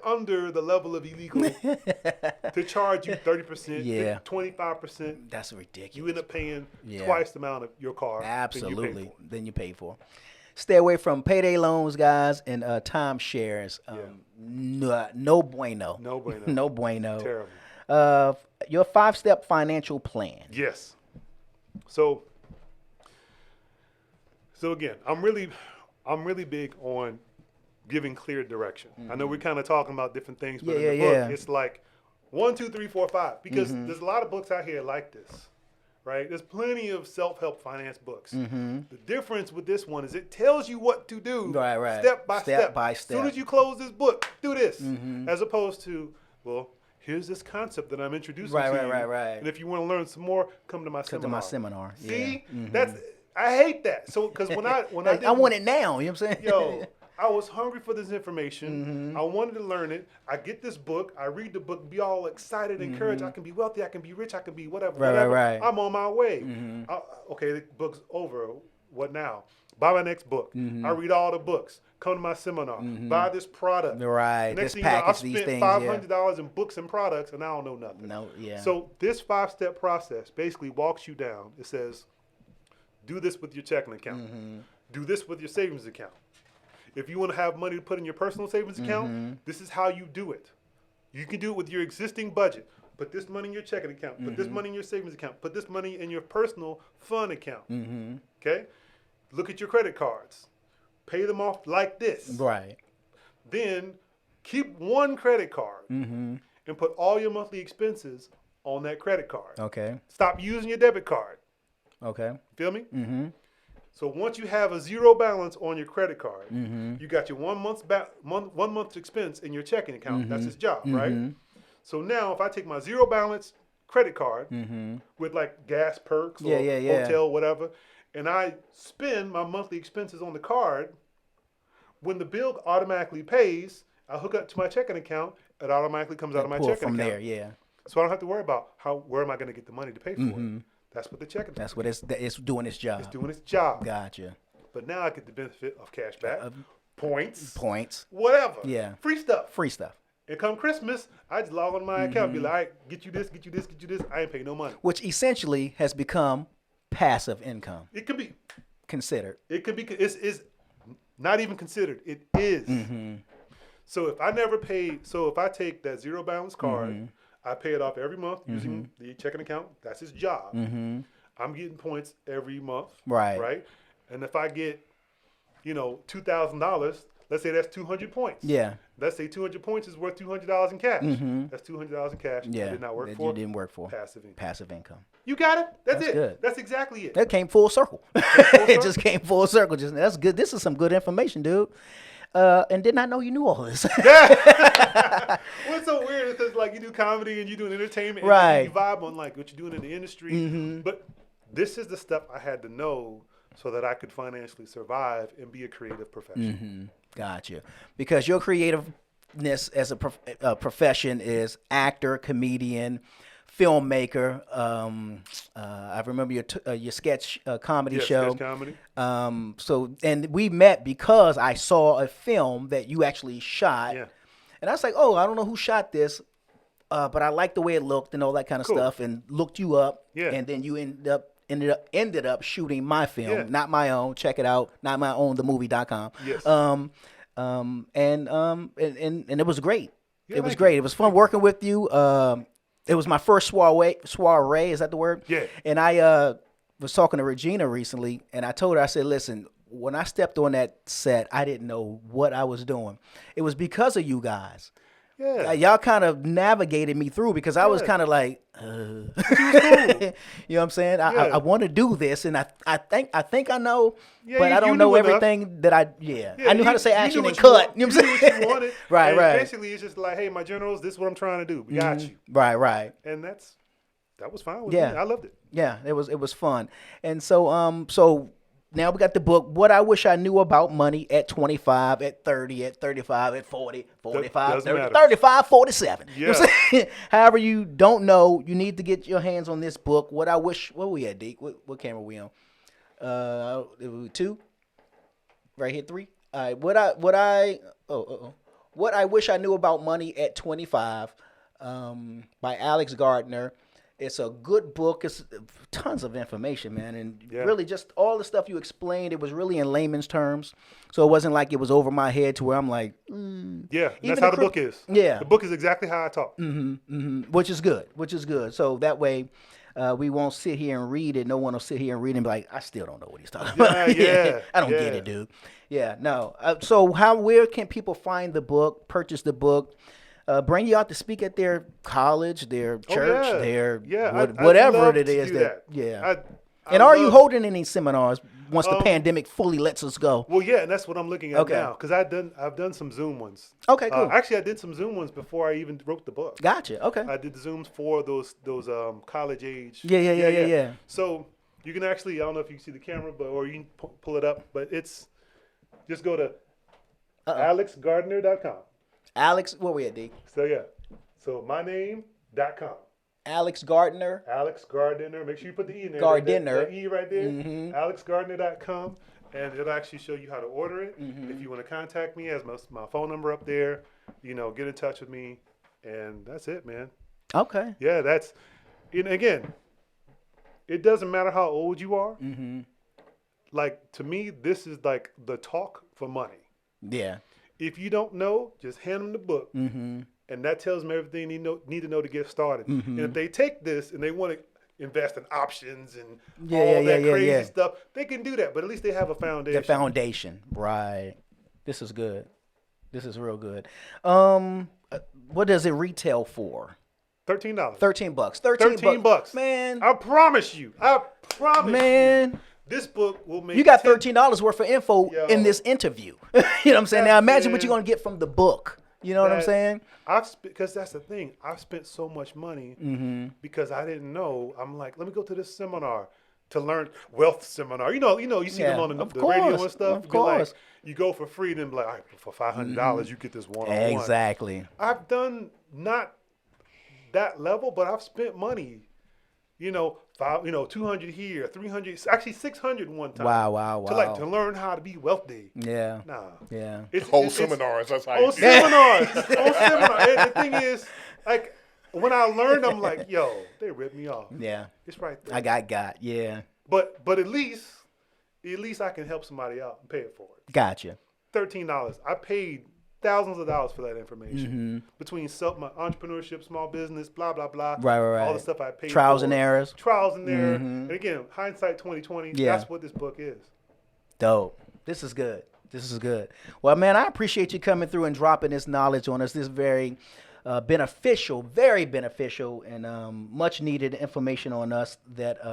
under the level of illegal to charge you 30%, 25%. That's ridiculous. You end up paying twice the amount of your car absolutely than you pay for. Stay away from payday loans, guys, and timeshares. No bueno. No bueno. No bueno. Terrible. Your 5-step financial plan. Yes. So again, I'm really big on giving clear direction. I know we're kind of talking about different things, but in the book, it's like 1, 2, 3, 4, 5. Because there's a lot of books out here like this, right? There's plenty of self-help finance books. The difference with this one is it tells you what to do, right. Step by step. As soon as you close this book, do this, as opposed to, well, here's this concept that I'm introducing to you. Right. And if you want to learn some more, come to my seminar. See, I hate that. So because when I want it now. You know what I'm saying? Yo, I was hungry for this information. I wanted to learn it. I get this book. I read the book, be all excited, encouraged. I can be wealthy. I can be rich. I can be whatever. Right. I'm on my way. Okay, the book's over. What now? Buy my next book. I read all the books. Come to my seminar. Buy this product. Right. Next this thing you know, I these spent things, $500 in books and products, and I don't know nothing. No, yeah. So this 5-step process basically walks you down. It says, do this with your checking account. Do this with your savings account. If you want to have money to put in your personal savings account, this is how you do it. You can do it with your existing budget. Put this money in your checking account. Put this money in your savings account. Put this money in your personal fund account. Okay? Look at your credit cards. Pay them off like this. Right. Then keep one credit card and put all your monthly expenses on that credit card. Okay. Stop using your debit card. Okay. Feel me? So once you have a zero balance on your credit card, you got your 1 month's expense in your checking account. That's his job, right? So now if I take my zero balance credit card with like gas perks or hotel, whatever, and I spend my monthly expenses on the card, when the bill automatically pays, I hook up to my checking account, it automatically comes out of my checking from account. there, yeah. So I don't have to worry about where am I going to get the money to pay for it. That's what the checking account. That's what it's doing its job. It's doing its job. Gotcha. But now I get the benefit of cash back, points, whatever. Yeah. Free stuff. Free stuff. And come Christmas, I just log on my account and be like, all right, get you this, get you this, get you this. I ain't paying no money. Which essentially has become passive income. It could be considered. It could be. It's not even considered. It is. So if I never pay, so if I take that zero balance card, I pay it off every month using the checking account. That's his job. I'm getting points every month. Right. Right. And if I get, $2,000, let's say that's 200 points. Yeah. Let's say 200 points is worth $200 in cash. That's $200 in cash. Yeah. I did not work that for. You didn't work for. Passive income. You got it. That's it. Good. That's exactly it. That came full circle. It just came full circle. That's good. This is some good information, dude. And did not know you knew all this. What's so weird is because like you do comedy and you do entertainment, right? And you vibe on like what you're doing in the industry. But this is the stuff I had to know so that I could financially survive and be a creative professional. Gotcha. Because your creativeness as a profession is actor, comedian, filmmaker. I remember your sketch comedy show. Sketch comedy. And we met because I saw a film that you actually shot. Yeah. And I was like, oh, I don't know who shot this, but I liked the way it looked and all that kind of stuff, and looked you up. Yeah. And then you ended up shooting my film, not my own. Check it out, not my own, themovie.com. Yes. And it was great. Yeah, it was great. It was fun working with you. It was my first soiree, is that the word? Yeah. And I was talking to Regina recently, and I told her, I said, listen, when I stepped on that set, I didn't know what I was doing. It was because of you guys. Yeah. Y'all kind of navigated me through because I was kind of like, you know what I'm saying? I want to do this, and I think I know, but I don't know everything that I knew how to say action and cut. You know what I'm saying? You wanted. Right. Basically, it's just like, hey, my generals, this is what I'm trying to do. We got you. Right. And that was fine with me. I loved it. Yeah, it was fun. And so now we got the book, What I Wish I Knew About Money at 25, at 30, at 35, at 40, 45, 30, 35, 47. Yeah. You know what I'm saying? However you don't know, you need to get your hands on this book. What we at, Deke? What camera we on? 2? Right here, 3? All right, What I Wish I Knew About Money at 25 by Alex Gardner. It's a good book. It's tons of information, man. And really just all the stuff you explained, it was really in layman's terms. So it wasn't like it was over my head to where I'm like, Yeah, that's how the book is. Yeah. The book is exactly how I talk. Which is good. So that way we won't sit here and read it. No one will sit here and read it and be like, I still don't know what he's talking about. Yeah. I don't get it, dude. Yeah, no. So where can people find the book, purchase the book? Bring you out to speak at their college, their church, whatever it is. And are you holding any seminars once the pandemic fully lets us go? Well, yeah, and that's what I'm looking at now because I've done some Zoom ones. Okay, cool. Actually, I did some Zoom ones before I even wrote the book. Gotcha. Okay. I did the Zooms for those college age. Yeah. So you can actually, I don't know if you can see the camera, or you can pull it up, but it's just go to alexgardner.com. Alex, where we at, D? So myname.com. Alex Gardner. Alex Gardner. Make sure you put the E in there. Gardner. That E right there. AlexGardner.com. And it'll actually show you how to order it. If you want to contact me, has my phone number up there. Get in touch with me. And that's it, man. Okay. Yeah, and again, it doesn't matter how old you are. Like, to me, this is like the talk for money. Yeah. If you don't know, just hand them the book, and that tells them everything they need to know to get started. And if they take this and they want to invest in options and all that crazy stuff, they can do that. But at least they have a foundation. The foundation, right? This is good. This is real good. What does it retail for? $13. $13. $13 bucks, man. I promise you. Man. This book will make you got $13 worth of info in this interview. You know what I'm saying? Now imagine what you're going to get from the book. You know what I'm saying? Because that's the thing. I've spent so much money because I didn't know. I'm like, let me go to this seminar to learn wealth seminar. You see them on the radio and stuff. Of course. Like, you go for free, then be like, all right, for $500 you get this one-on-one. Exactly. I've done not that level, but I've spent money. 200 here, 300, actually 600 one time. Wow. To learn how to be wealthy. Yeah. Nah. Yeah. Seminars. That's how. On seminars. The thing is, like, when I learned, I'm like, yo, they ripped me off. Yeah. It's right there. I got. Yeah. But at least I can help somebody out and pay it for it. Gotcha. $13. I paid thousands of dollars for that information between my entrepreneurship, small business, blah blah blah. Right. All the stuff I paid. Trials for. and errors. And again, hindsight 2020. Yeah. That's what this book is. Dope. This is good. Well, man, I appreciate you coming through and dropping this knowledge on us. This is very beneficial, and much needed information on us that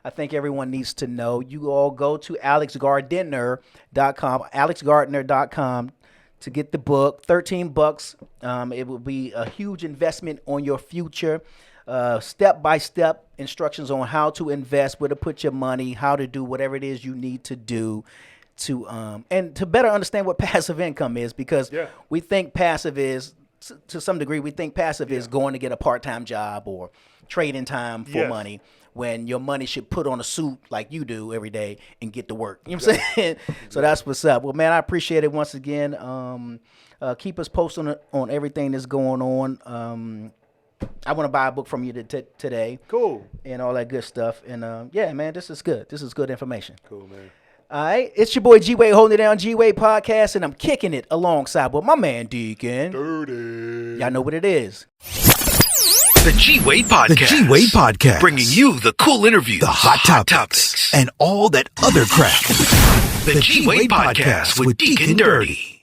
I think everyone needs to know. You all go to alexgardner.com to get the book. $13. It will be a huge investment on your future. Step-by-step instructions on how to invest, where to put your money, how to do whatever it is you need to do and to better understand what passive income is, because we think passive is, to some degree, is going to get a part-time job or trading time for money, when your money should put on a suit like you do every day and get to work. You know what I'm saying? So that's what's up. Well, man, I appreciate it once again. Keep us posted on everything that's going on. I want to buy a book from you today. Cool. And all that good stuff. And man, this is good. This is good information. Cool, man. All right. It's your boy G-Wade holding it down, G-Wade Podcast, and I'm kicking it alongside with my man Deacon. Dirty. Y'all know what it is. The G-Wade Podcast. Bringing you the cool interviews, the hot topics, and all that other crap. The G-Wade Podcast with Deacon Dirty.